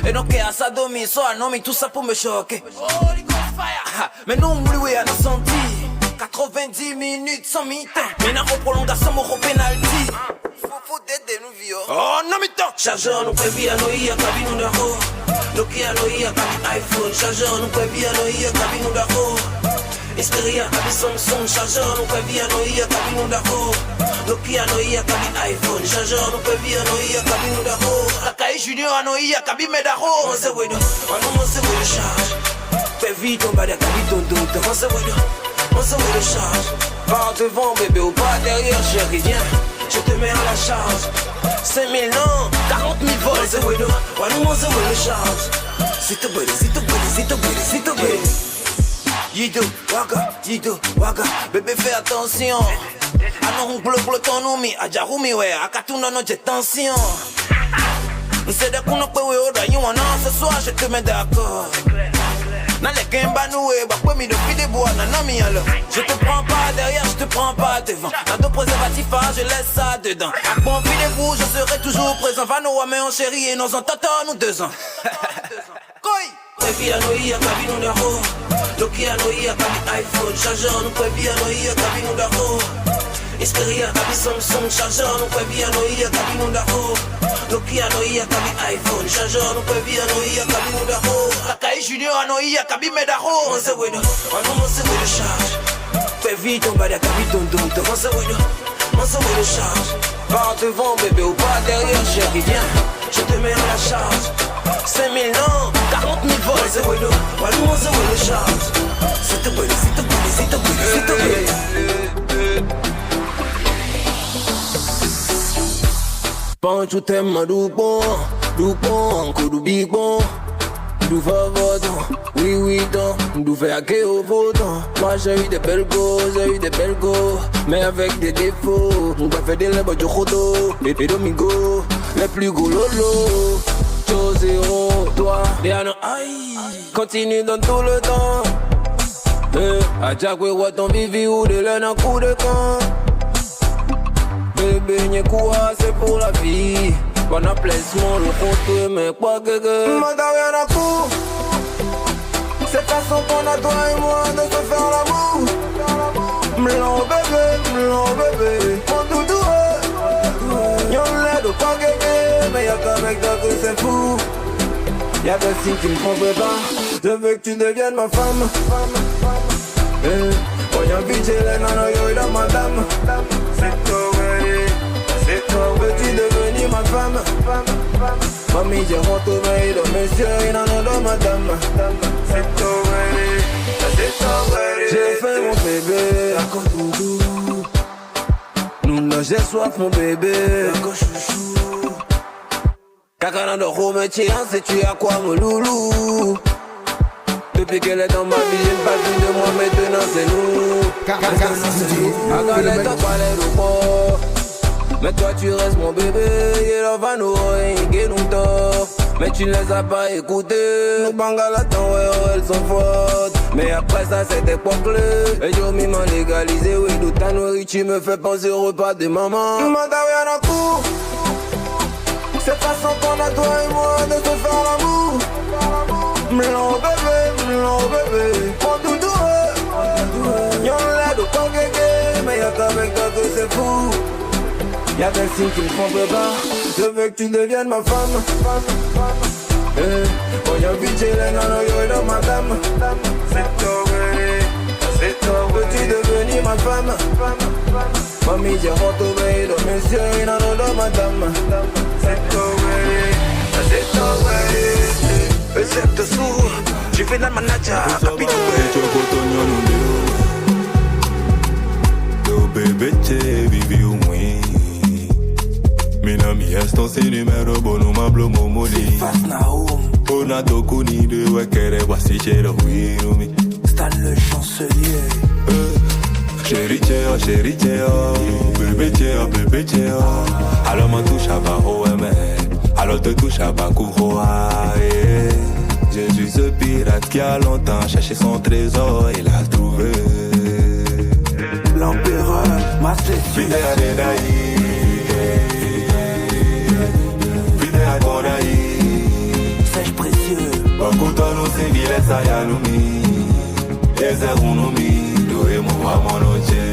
Et donc, à sa domi, soit un homme, et tout ça pour me choquer. Mais non, lui, à nos senti 90 minutes sans mi-temps. Mais n'a pas prolongation, mon penalty. Faut d'aider nous vieux. Oh, non, mi-temps. Chargeur, nous peut bien, nous y a cabine d'arro. Nokia, nous y a cabine iPhone. Chargeur, nous peut bien, nous y a cabine d'arro. Xperia, cabine Samsung. Chargeur, nous peut bien, nous y a cabine d'arro. Nokia, nous y a cabine iPhone. Chargeur, nous peut bien, nous y a cabine d'arro. Kakai Junior, nous y a cabine d'arro. On se voit, on se voit le charge. Fais vite, on va la cabine d'ondoute. On se voit le charge. Par devant, bébé, ou pas derrière, chérie, viens. Je te mets à la charge. 5000 non, 40 000 volts. On se voit le charge. C'est tout beau, c'est tout beau, c'est tout beau, c'est tout beau. Yido, waka, bébé fais attention. Anon bleu ton nomi, ajarumi ouais, akatuna no j'ai tension. C'est de qu'on peut ouais, oda you ce soir je te mets d'accord. N'a les kemba noué, bah quoi mi de des bois, nanami alors. Je te prends pas derrière, je te prends pas devant. Dans deux préservatifs, je laisse ça dedans. À bon fil des bouts, je serai toujours présent. Va nous mais en chérie et nous en t'attends nous 2 ans. Koi! Via noi a cabine d'arro. Nokia noi a cabine iPhone. Chargeur nous peut bien noi a cabine d'arro. Xperia cabine Samsung. Chargeur nous peut bien noi a cabine d'arro. Nokia noi a cabine iPhone. Chargeur nous peut bien noi a cabine d'arro. Kakai Junior noi a cabine d'arro. On se voit le charge. Fais vite on va la cabine d'ondoute. On se voit le charge. Par devant bébé ou pas derrière chérie viens. Je te mets à la charge. 5000 non, 40 000 volts. On se voit le charge. C'est tout beau, c'est tout beau, c'est tout beau, c'est tout beau. Pancho t'aime du bon, coup du big bon. Du favordon, oui, du faire que au votant. Moi j'ai eu des belles go, mais avec des défauts. On va faire des lèvres du rodo, les domingos, les plus gros lolo. Chose zéro, toi, Diana, aïe, continue dans tout le temps. À chaque fois, ton vivi ou de l'aine en coup de camp. Bébé, n'y quoi, c'est pour la vie. Bon placement, le compte, mais quoi que. Manda rien à coup. Cette façon qu'on a toi et moi de se faire l'amour. M'l'en bébé, mon doudou. Y'en l'aide au pas guégué, mais y'a qu'un mec que c'est fou. Y'a des signes qui me trompent pas. Je veux que tu deviennes ma femme. Oh y'a vite, j'ai les nanas, yo, il a madame. C'est toi, veux-tu devenir ma femme? Mamie, j'ai retrouvé le monsieur, il en a de madame. C'est toi, j'ai fait mon bébé, à Kodoudou. Nous, j'ai soif, mon bébé, à Kochouchou. Kakana de remétier, sais-tu à quoi, mon loulou? Depuis qu'elle est dans ma vie, j'ai pas vu de moi, maintenant c'est nous. Akana est en palais de mort. Mais toi tu restes mon bébé, et là va nous ringuer nous tort. Mais tu ne les as pas écoutés, nos bangalatans ouais elles sont fortes. Mais après ça c'est époque-là, et j'ai mis m'en légalisé. Oui d'où ta nourriture me fait penser au repas de maman. Manda rien à coup. Cette façon qu'on a toi et moi de se faire l'amour. M'l'en bébé, mon doudou. Y'en l'aide au pas guégué, mais y'a qu'avec toi que c'est fou. Y'a des signes qui me trompent pas. Je veux que tu deviennes ma femme. Oh y'a vite j'ai les nanas, yo et de madame. C'est toi, veux-tu devenir ma femme? Mamie j'ai retrouvé le monsieur, il en a de madame. C'est toi, chef de sourd, tu fais la manager. Bébé, t'es vivi au moins. Mina mi eston se numero bono ma blo momoli. Ona tokuni de wakere wasi chere huiro mi. Stan le chancelier. Chérie tchea, bébé tchea. Alors ma touche à ba OM, alors te touche à ba kouroa. Je suis ce pirate qui a longtemps cherché son trésor et l'a trouvé. L'empereur, Master Fidèle Daï, fidèle Konaï, sèche précieux. Bakutano Singile Sayanumi, Ezerunumi, Doe Moua Monoche.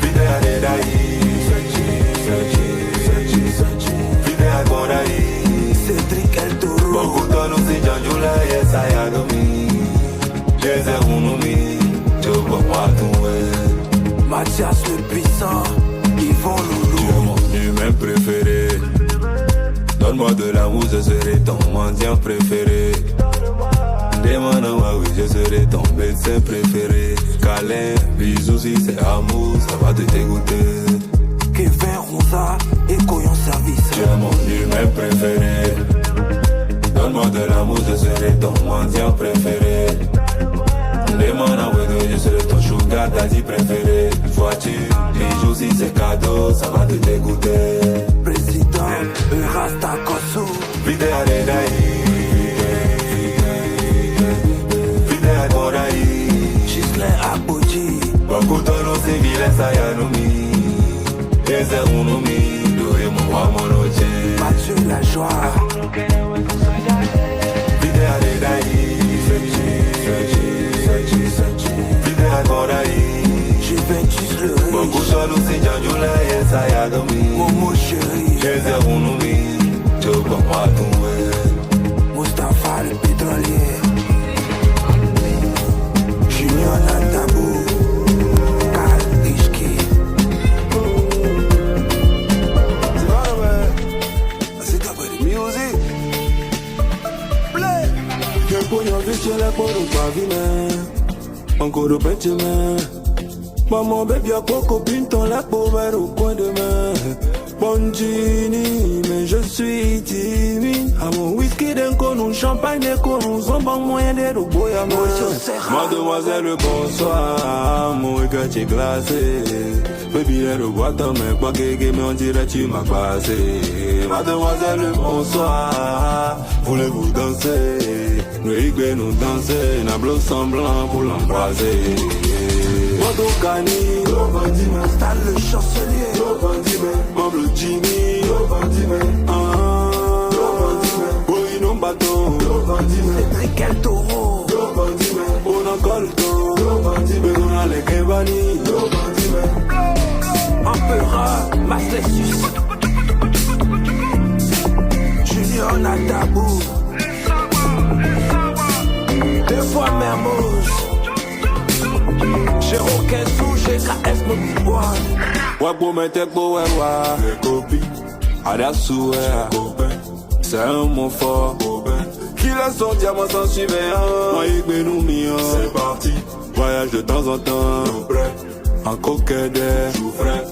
Fidèle Daï, fidèle Konaï, Cédric El Toro. Bakutano Sinjanjula, Sayanumi, Ezerunumi, Jobo Watoué. Mathias le puissant, Yvon Loulou. Tu es mon humain préféré. Donne-moi de l'amour, je serai ton mendiant préféré. Demande-moi, oui, je serai ton médecin préféré. Câlin, bisous, si c'est amour, ça va te dégoûter. Kevin Ronza et Coyon Service. Tu es mon humain préféré. Donne-moi de l'amour, je serai ton mendiant préféré. Demande-moi, oui, je serai ton sugar daddy préféré. Voiture, bijoux, si c'est cadeau, ça va te dégoûter. Président, Rasta Kosso. Fidèle Daï, fidèle Konaï, Gislain Abodji. Bakutano Singile Sayanumi, Ezerunumi, Doe Moua Monoche. Mathieu Lajoie. Fidèle Daï, fidèle Konaï, Juventus le riche. Bakutano Sinjanjula, Sayanumi, Momo chéri. Ezerunumi, Jobo Watoué. Mustapha le pétrolier. Junior Natabou. Karl Ishki. C'est quoi the music? Play. Je pogno vice le poro pavine. Encore bêtement. Maman baby a coco pinton la pauvre au coin de main. Bongini, mais je suis timide. À mon whisky d'un con, champagne d'un con, on bon moyen de boy à moi. Mademoiselle, bonsoir, mon quartier glacé. Baby, le boîte à main, quoi que mais on dirait tu m'as passé. Mademoiselle, bonsoir, voulez-vous danser? Nous danser, n'a bleu semblant pour l'embraser. Modo Gani, Stan le chancelier, Pablo Jimmy, Boy non bâton, Cédric El Toro, on a encore le temps, mais on a les Kevani. Empereur, Master Junior Natabou, 2 fois Mermoz. J'ai aucun sou, j'ai KS mon pouvoir. Wabo mete ko wewa, copie, Adassou, c'est un mot fort. Qui la sorti à moi sans suivre, moi y nous mien. C'est parti, voyage de temps en temps. En coquette,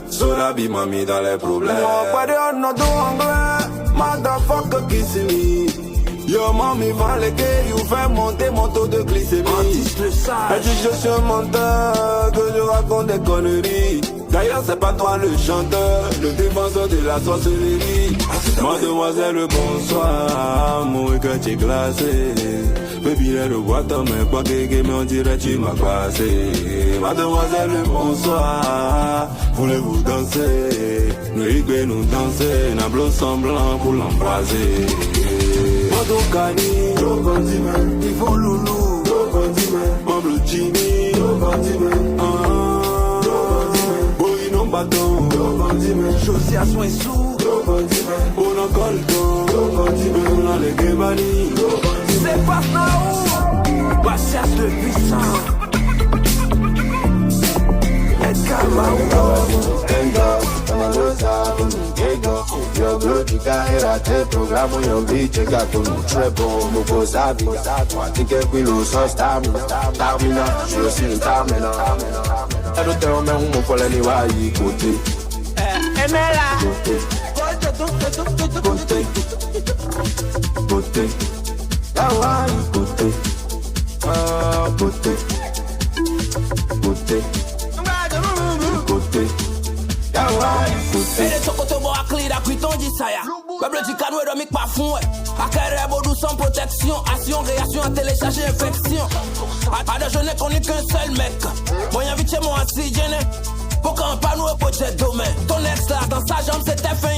Soda bi m'a mis dans les problèmes. Pas de nom anglais, motherfucker kiss me. Yo mami va les gay, you fais monter mon taux de glycémie. Le sage. Elle dit je suis un menteur, que je raconte des conneries. D'ailleurs c'est pas toi le chanteur, le défenseur de la sorcellerie. Mademoiselle bonsoir, mon quartier glacé. Baby le boîte mais pas que mais on dirait tu m'as passé. Mademoiselle bonsoir, voulez-vous danser? Nous danser, n'a bleu semblant pour l'embraser. Modo Gani, Yvon Loulou, Pablo Jimmy, Boy non bâton, Josias Wessou, on a encore le temps, on a les Kevani. c'est pas Naou, Bassias le puissant, Edgar Maou. Your blood, you got here at the program on your beach, you got to treble, no go savvy. I think if we lose some stamina, you'll see the stamina. I don't tell me who for anywhere you go to. Emela, Bote, Hawaii, bote, bote, bote, bote, Hawaii, bote. Ele sokoto bo akli da kwiton di saya. Peuple du canot et dormi pas fond, à carré bodou sans protection, action, réaction à télécharger infection. À déjeuner qu'on n'est qu'un seul mec. Moyen vite chez moi assis, gêné. Pour qu'on pas nous au jet domaine. Ton ex là dans sa jambe c'était fin.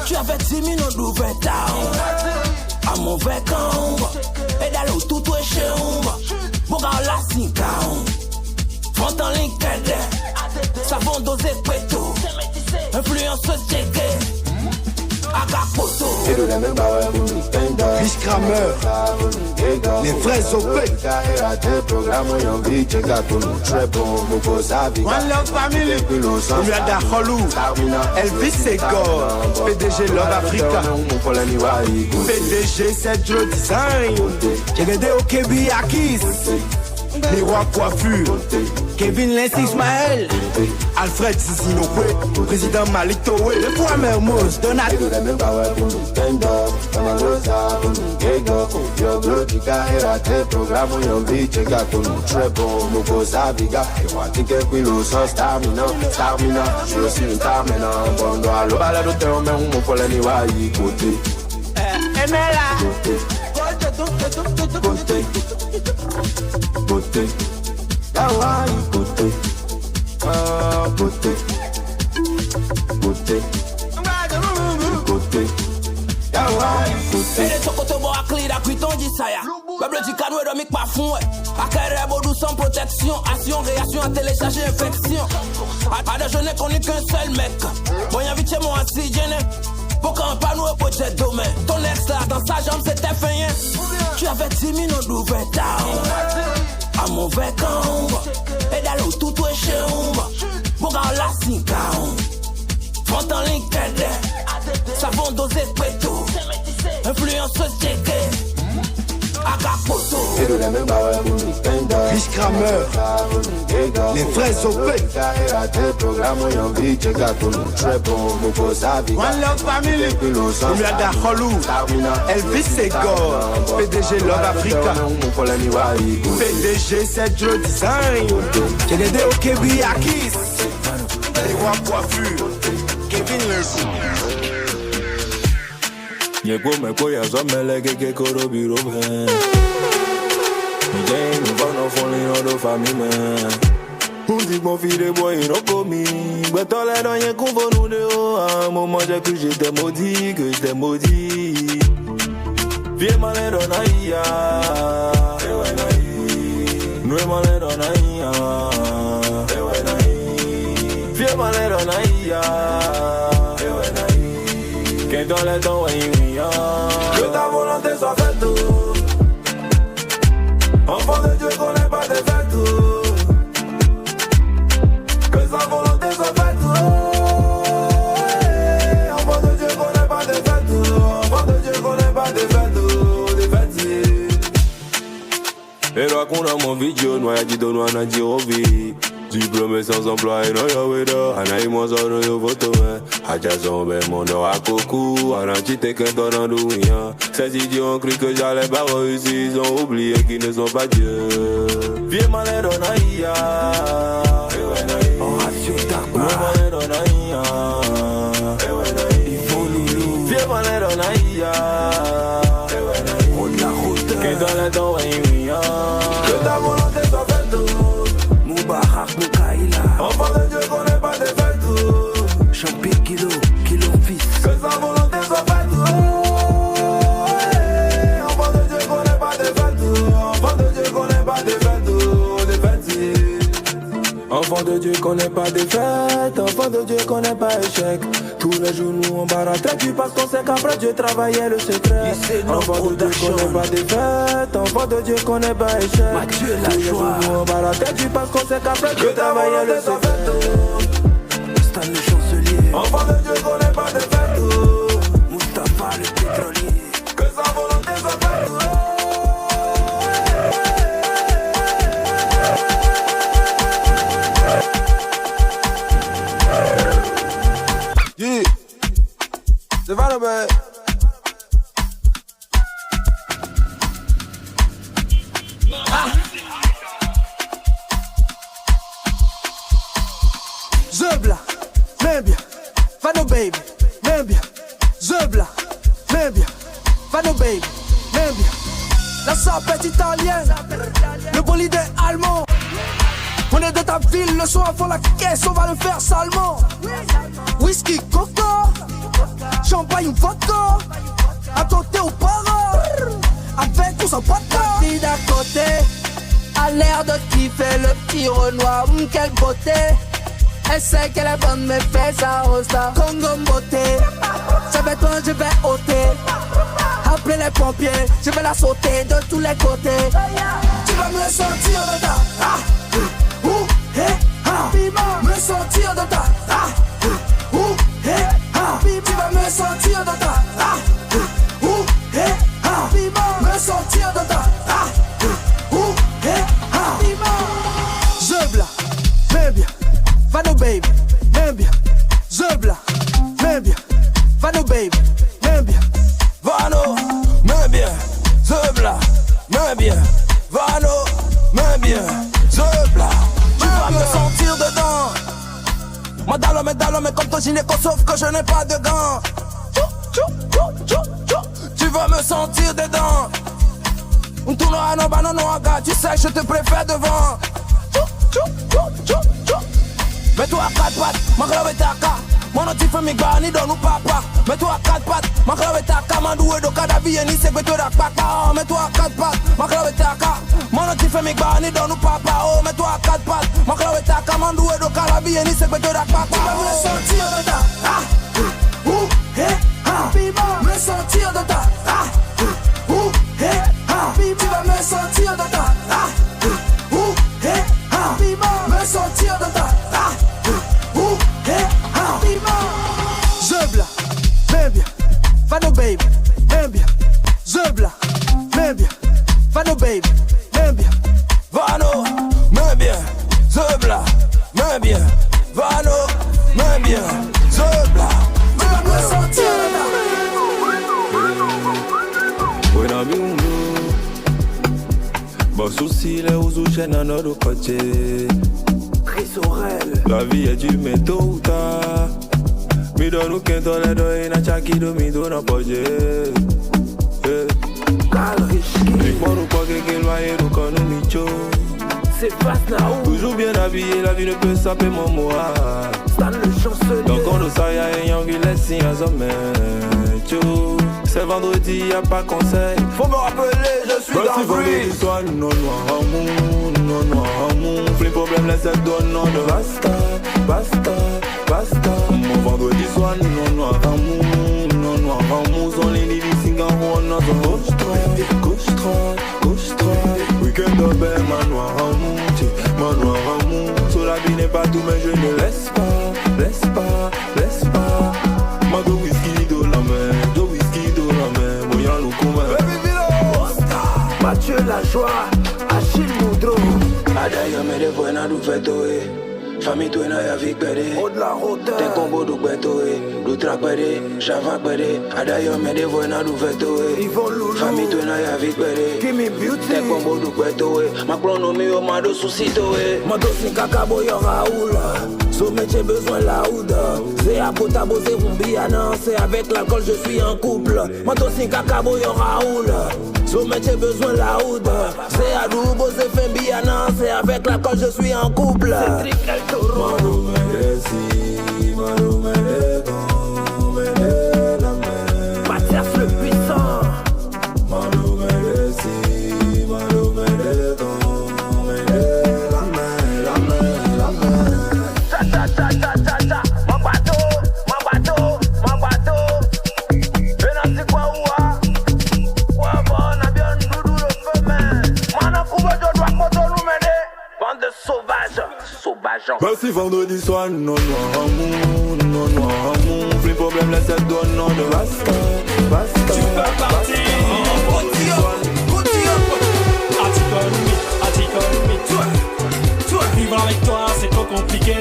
Tu avais 10 minutes d'ouvert down. À mon vécan. Et d'aller où tout est chez nous. Pour qu'on la 5 ans. Front en ligne, savon dosé péto. Influenceuse checké. Rich Kramer, les vrais OP. One Love Family, Omiada Holou, Elvis Segor, PDG Love Africa, PDG Sergio Design, Kegede Okebi Akis, Miroir Coiffure, Kevin Lens Ismaël, Alfred Zizinokwe, Président Malik Towe, le poids Mermoz, Donat. Beauté, Hawaii, beauté, beauté, beauté, beauté, Hawaii, beauté. Et les chocotos bois à clé d'acquiton dit ça ya. Peuple du canot et dormi pas fond, à carré bodou sans protection, action, réaction à télécharger infection. À déjeuner qu'on n'est qu'un seul mec. Moyen vite chez moi assis, gêné. Pour qu'on pas nous au jet domaine. Ton ex là dans sa jambe c'était fin. Tu avais 10 minutes d'ouvert down. À mon vécan. Et d'aller où tout est chez nous. Pour qu'on la 5 ans. Front en ligne, savon dosé péto. Influenceuse checké. Rich Kramer, les vrais OP. One Love Family, Omiada Holou, Elvis Segor, PDG Love Africa, PDG Sergio Design, Kennedy Okebi Akis, Miroir Coiffure, Kevin Lens. Nyeko meko ya zomele keke koro biro man. Njeng mfano foli no do fami man. Uzi bon fide boy no komi. Betole dans yen konvo nou de o. À un moment j'ai cru j'étais maudit, que j'étais maudit. Vie malé don aïa. Noué malé don aïa. Vie malé don aïa. Qu'un dans les dents, que ta volonté soit faite. Enfant de Dieu, qu'on n'ait pas de fête. Que sa volonté soit faite. Enfant de Dieu, qu'on n'ait pas de fête. Enfant de Dieu, qu'on n'ait pas de fête. Et là qu'on a mon vidéo, nous a dit de nous en a dit revu. Diplômé sans emploi et non y'a wedo. Anaï mon son no yo voto Haja zombe mon do à coco. Aranchi te qu'un ton en douillant. Ces idiots ont cru que j'allais pas réussir. Ils ont oublié qu'ils ne sont pas Dieu. Vieux malais don aïa. Horatio Darba. Vieux malais don aïa. Yvon Loulou. Vieux malais don aïa. Roda Roda. Qu'un dans les dents que ta volonté soit faite. Moubarak Moukaïla. Enfant de Dieu qu'on n'est pas des fêtes. Champi Kilo, Kilo fils. Que sa volonté soit faite. Enfant de Dieu qu'on n'est pas des fêtes. Enfant de Dieu qu'on n'est pas des fêtes. Enfant de Dieu qu'on n'est pas des fêtes. Enfant de Dieu qu'on n'est pas échec. Tous les jours nous on barre à tête. Parce qu'on sait qu'après Dieu travaillait le secret. Enfant de Dieu qu'on n'est pas des fêtes. Enfant de Dieu qu'on n'est pas échec. Tous les jours nous on barre à tête. Parce qu'on sait qu'après Dieu travaillait le secret. Stan le chancelier. Enfant de Dieu qu'on n'est pas des fêtes. Mustapha le pétrolier. Que sa volonté soit faite. Yeah, c'est pas le bain. Zebla, même bien. Fano baby, même bien. Zebla, mais bien, Vano baby, mais bien. La sapette italienne, le bolide est allemand. On est de ta ville, le son avant la caisse, on va le faire salement. Whisky, coca, champagne, vodka. À côté au para, avec ou sans vodka. Petit d'à côté, a l'air de kiffer le petit Renoir. Quelle beauté, elle sait qu'elle est bonne, mais fait sa rosta. Congo beauté, je vais toi, je vais ôter. Appelez les pompiers, je vais la sauter de tous les côtés. Tu vas me sentir de ta me sentir de ta tu vas me sentir de ta me sentir de ta Zebla, mais bien, Vano baby, mais bien, Zebla, mais bien, Vano baby, mais bien, Vano, mais bien, Zebla, mais bien, Vano, mais bien, Zebla. Tu vas me sentir dedans. Madalo, mais comme ton gynéco, sauf que je n'ai pas de gants. Tu vas me sentir dedans. Un tournoi à no aga, tu sais que je te préfère devant. Mets-toi à 4 pattes, ma grave est à ka. Mon nom tu fais mi gani don ou papa. Mets-toi à 4 pattes, ma grave est à ka. Mandoué do kadavi et ni se beto da papa. Mets-toi à 4 pattes, ma grave est à ka. Mon nom tu fais mi gani don ou papa. Oh, mets-toi à 4 pattes, ma grave est à ka. Mandoué do kadavi et ni se beto da papa. Tu vas me sentir de ta me sentir de ta tu vas me sentir de ta me sentir de ta Zebla, mais bien, Vano baby, mais bien, Zebla, mais bien, Vano baby, mais bien, Vano, mais bien, Zebla, mais bien, Vano, mais bien, Zebla. Tu vas me sentir de ta Bon souci les ouzou chaîne à notre côté. La vie est du métaux ou tard. Mi donne aucun temps les deux et n'a chaki de mi donne un projet. Dis-moi nous pas que loyer nous quand nous micho. C'est fast now. Toujours bien habillé, la vie ne peut s'appeler mon moi. Stan le chancelier. Donc on nous saille à ayant vu les signes à sommet. C'est vendredi, y'a pas conseil. Faut me rappeler, je suis dans le bruit. Toi, non, noir amour, non, noir amour. Les problèmes, les aides donnent non de basta. Mon vendredi soir, non, noir amour. Son ligne, il single, on a son gauche droite. Week-end de bain, ma noir amour. Sur la vie n'est pas tout, mais je ne laisse pas. Ma do whisky de la main. Mathieu la joie, Achille Moudreau. Adaya me de buena du fetoe. Famille toi na ya vik pede. Te combo du betoe. Du track pede, chava pede. Adaya me de buena du fetoe. Famille toi na ya vik pede. Te combo du betoe. Ma chrono mi o ma do susitoe. Ma do sin kakabo yo Raoul. Sommet j'ai besoin la oud. C'est à potabo c'est rumbiana. C'est avec l'alcool je suis en couple. Ma do sin kakabo yo Raoul. Sommet j'ai besoin la oud. C'est à Dubo c'est fembiana. C'est avec l'alcool je suis en couple. C'est triple el taureau. Mathias le puissant. Merci vendredi soir, non noir amour. Les problèmes, les aides donnent non de basta. Tu peux partir. Article me. Toi, vivre avec toi, c'est trop compliqué.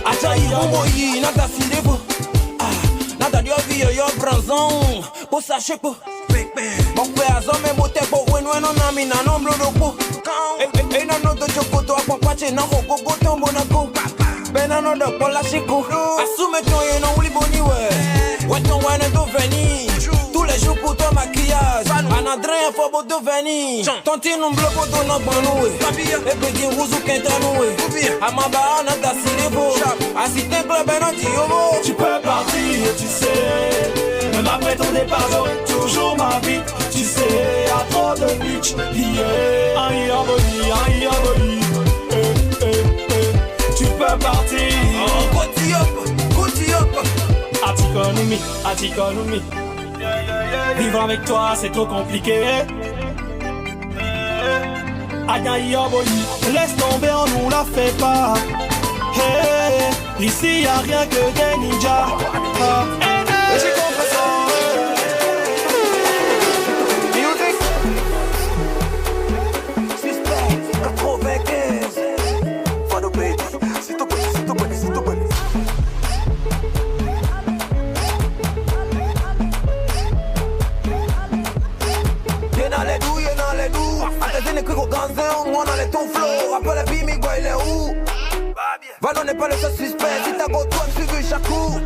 Ajayi, omoyi, nada silevo. Nada dio vie, yo bronzon. Bossa chepo. Mon père a zombé, moté, pour when on a mis un homme de peau. Et non, de chocoto, à papache, non, go, tombo, na go. Benano de Pola chico. Assume ton yé non ouli boni ouais. Ouais ton wane do veni. Tous les jours pour ton maquillage. Anadrien faut beau do veni. Ton tin non bleu pour ton banou. Et begin rouzou kentanoué. Amaba on a da sirebo. Assisté club et non diobo. Tu peux partir, tu sais. Même après ton départ, j'aurai toujours ma vie. Tu sais, à trop de bitch. Yeah, aïe, aïe, aïe. Tu peux partir. Oh, go up. Atikonomi. Vivre avec toi, c'est trop compliqué. Aïe, aïe, aïe. Laisse tomber, on nous la fait pas. Hey, ici y'a rien que des ninjas. J'ai compris ça. On a les ton flow, rappelle les Bimi, il est où? Valon n'est pas le seul suspect, si t'as go toi, suivi chaque coup.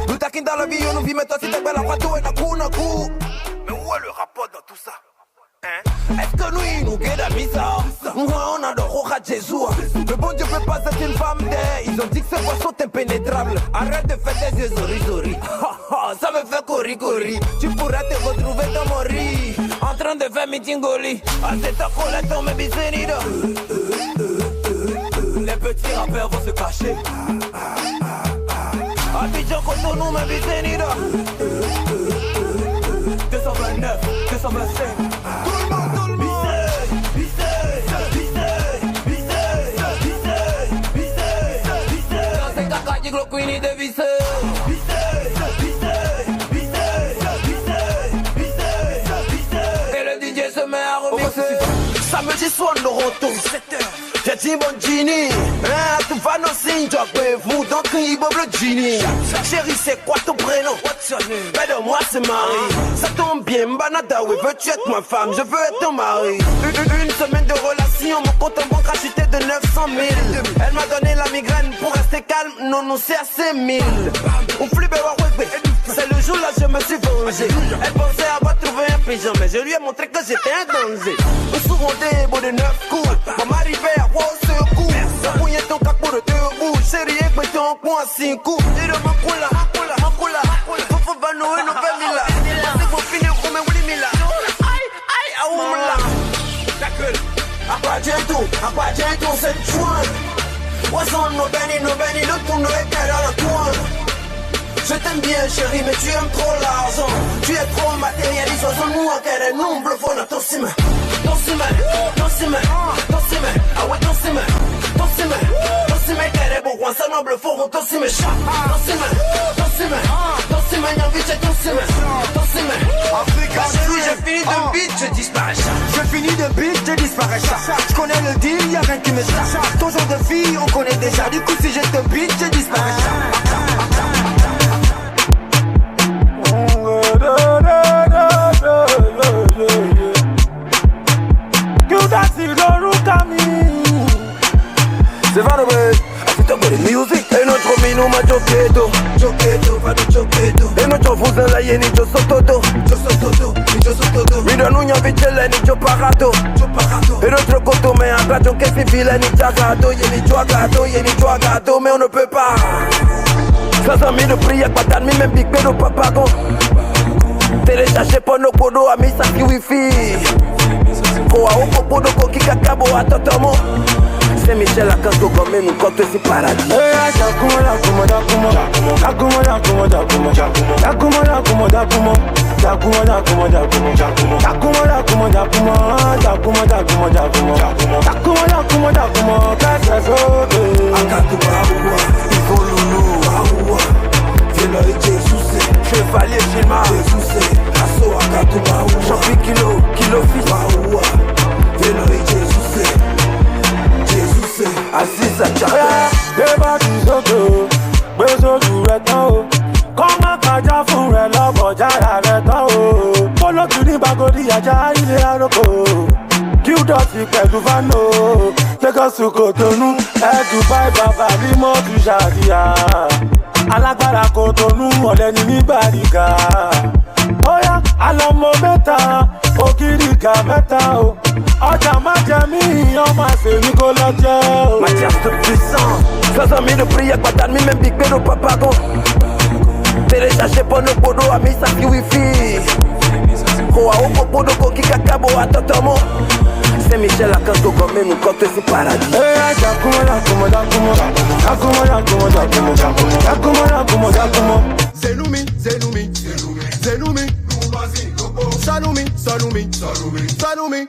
Nous taquine dans la vie, on nous vit, mais toi si t'es belle, la rato et n'a coup. Mais où est le rapport dans tout ça? Est-ce que nous, nous guette à bizarre? Moi, on adore Roja Jésus. Le bon Dieu peut pas être une femme d'air. Ils ont dit que ces voix sont impénétrables. Arrête de faire des yeux zori. Ça me fait cori. Tu pourras te retrouver dans mon riz. En train de faire meeting goli. Ah, c'est ta colette, on me bisenide. Les petits rappeurs vont se cacher. Abidjan, Cotonou, me bisenide. 229, 225. Queenie de Vissé. Et le DJ se met à remixer. Samedi soir, le retour, 7h. J'ai dit mon Gini. Tu vas nos signes, tu as fait vous, donc il bobe le Gini. Chérie, c'est quoi ton prénom? Mais de moi, c'est Marie. Ça tombe bien, Banada, oui, veux-tu être ma femme? Je veux être ton mari. Une semaine de relation, mon compte en banque a chuté de 900 000. Elle m'a donné la migraine pour rester calme, non, c'est assez 1000. C'est le jour là, je me suis vengé. Elle pensait avoir trouvé un pigeon, mais je lui ai montré que j'étais un danger. Nous souvent des beaux de 9 coups. Maman arrivait à voir ce coup. Ça mouillait ton capot de 2 bouts. Chérie, écoute ton coin à 5 coups. Et de ma coula. Faut va nouer nos familles là. C'est pour finir comme un Willy Mila. Aïe, aoumla. Ta gueule. Apajeto, c'est chouin. Poisson, no benny, le tourneau est calé à la coin. Je t'aime bien chérie, mais tu aimes trop l'argent. Tu es trop matérialiste, nous en quel est nombre faut dans ton ciment. Ah ouais, ton ciment, quel est bon, ça noble faut ton ciment. Y'a vite, c'est ton ciment. Chérie, j'ai fini de beat, je disparais. Je connais le deal, y'a rien qui me chasse. Ton genre de fille, on connaît déjà. Du coup, si je te beat, je disparais. C'est Vanové, c'est un peu de musique. Et notre minou m'a choqueto, va nous choqueto. Et notre voisin la yé ni jo sotodo. Mida nunya vichele ni jo parato. Et notre koto me a gato que si file ni chagato. Yé ni chuagato, mais on ne peut pas. Ça mis de prière, patate, mi même big pédo papago. Téléchargé pour nos podos, amis, ça qui wifi. Koa oko podo koki kakabo a totomo. C'est Michel à canto comme nous quand c'est parade. Chevalier Gilma, Champi kilo fils. Aziz Achara, Deba Dizoto, Bezo du Reto, Koma Kaja fún rẹ lọ́bọ̀já rẹ̀ tán o. Kólótù ní Bagodi ajá ilé àròkọ. Qdot pẹ̀lú Vano, Lagos to Cotonou, Dubai, Baba, Limo, to Jadia. Alágbára Cotonou, ọ̀lẹ ni ní Bariga. Oya, alọ́mọ mẹ́ta, ògìrìgà mẹ́ta o. Ọjà má jẹ mí, ìyàn máa ṣe ní kó lọ jẹ o. Mathias de puissant, 60 000 de prières, pas d'admis, même big pédo, papagon. Téléchargé pour nos podos, amis, ça qui wifi. Koa, oko, podo, koki, kakabo, atotomo. Saint-Michel, à Kanto, comme nous, quand c'est paradis. Hey, Jakumo, Jakumo, Jakumo. Jakumo, Jakumo, Jakumo, Jakumo. Jakumo, Jakumo, Jakumo. Zenoumi, Zenoumi, Zenoumi, Salumi, Salumi, Salumi, Salumi,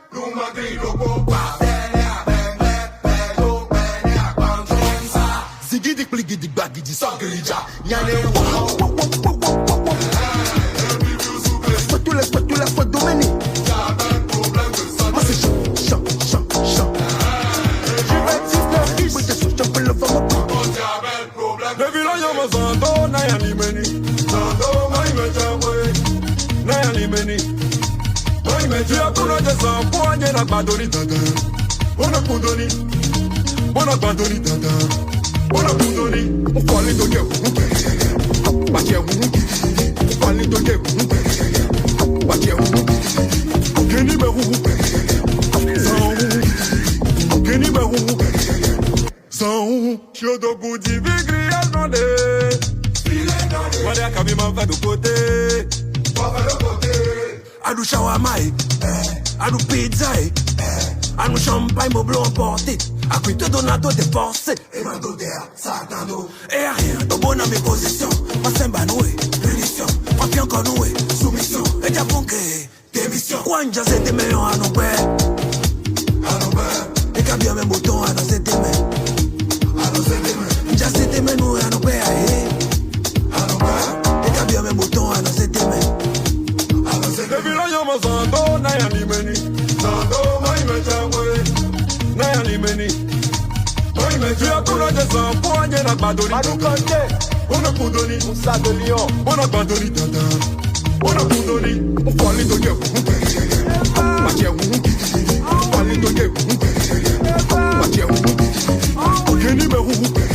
Zigidik, bligidik, bagidi, sangrija, Yane, Spatula, Domini. Moi c'est chant. Je vais exister, oui, je suis champion, le femme. Baby, là y'a ma zando, na y'a ni meni. Zando, ma ime chambwe, na y'a ni meni. Ma ime chia kuna jesa, poanye na badoni dada. Ona kundoni, ona badoni dada. Ona kundoni, ukwali doge unpe. Bache unpe, ukwali doge unpe. Bache unpe, keni be unpe. Zan, keni be unpe. Zan, chodo goudi vigri al nande. Wade akabi man va de côté. Adou shawamai, adou pizza, adou champagne mon blanc emporté. A qui te donato de force. Et mando dea, satano. Et rien, de bonne à mes positions. Ma semba noué, punition. Ma fian con noué, soumission. Et t'as fonqué, démission. Quanja c'était meilleur à nos pères. À nos pères. Et qu'à bien mes boutons à nos c'était mais. À nos c'était mais. Déjà c'était mais nous à nos pères. À nos pères. Et qu'à bien mes boutons à nos c'était mais. À nos c'était mais. Depuis là y'a ma zando, na y'a ni meni. Zando, ma ime chambwe. Na y'a ni meni. Ma ime chia kuna jesa, poanye na badoni. Manu Kante. Ona kundoni, Moussa de Lyon. Ona badoni dada. Ona kundoni, ukwali doge unpe. Bache unpe, ukwali doge unpe. Bache unpe, keni be unpe.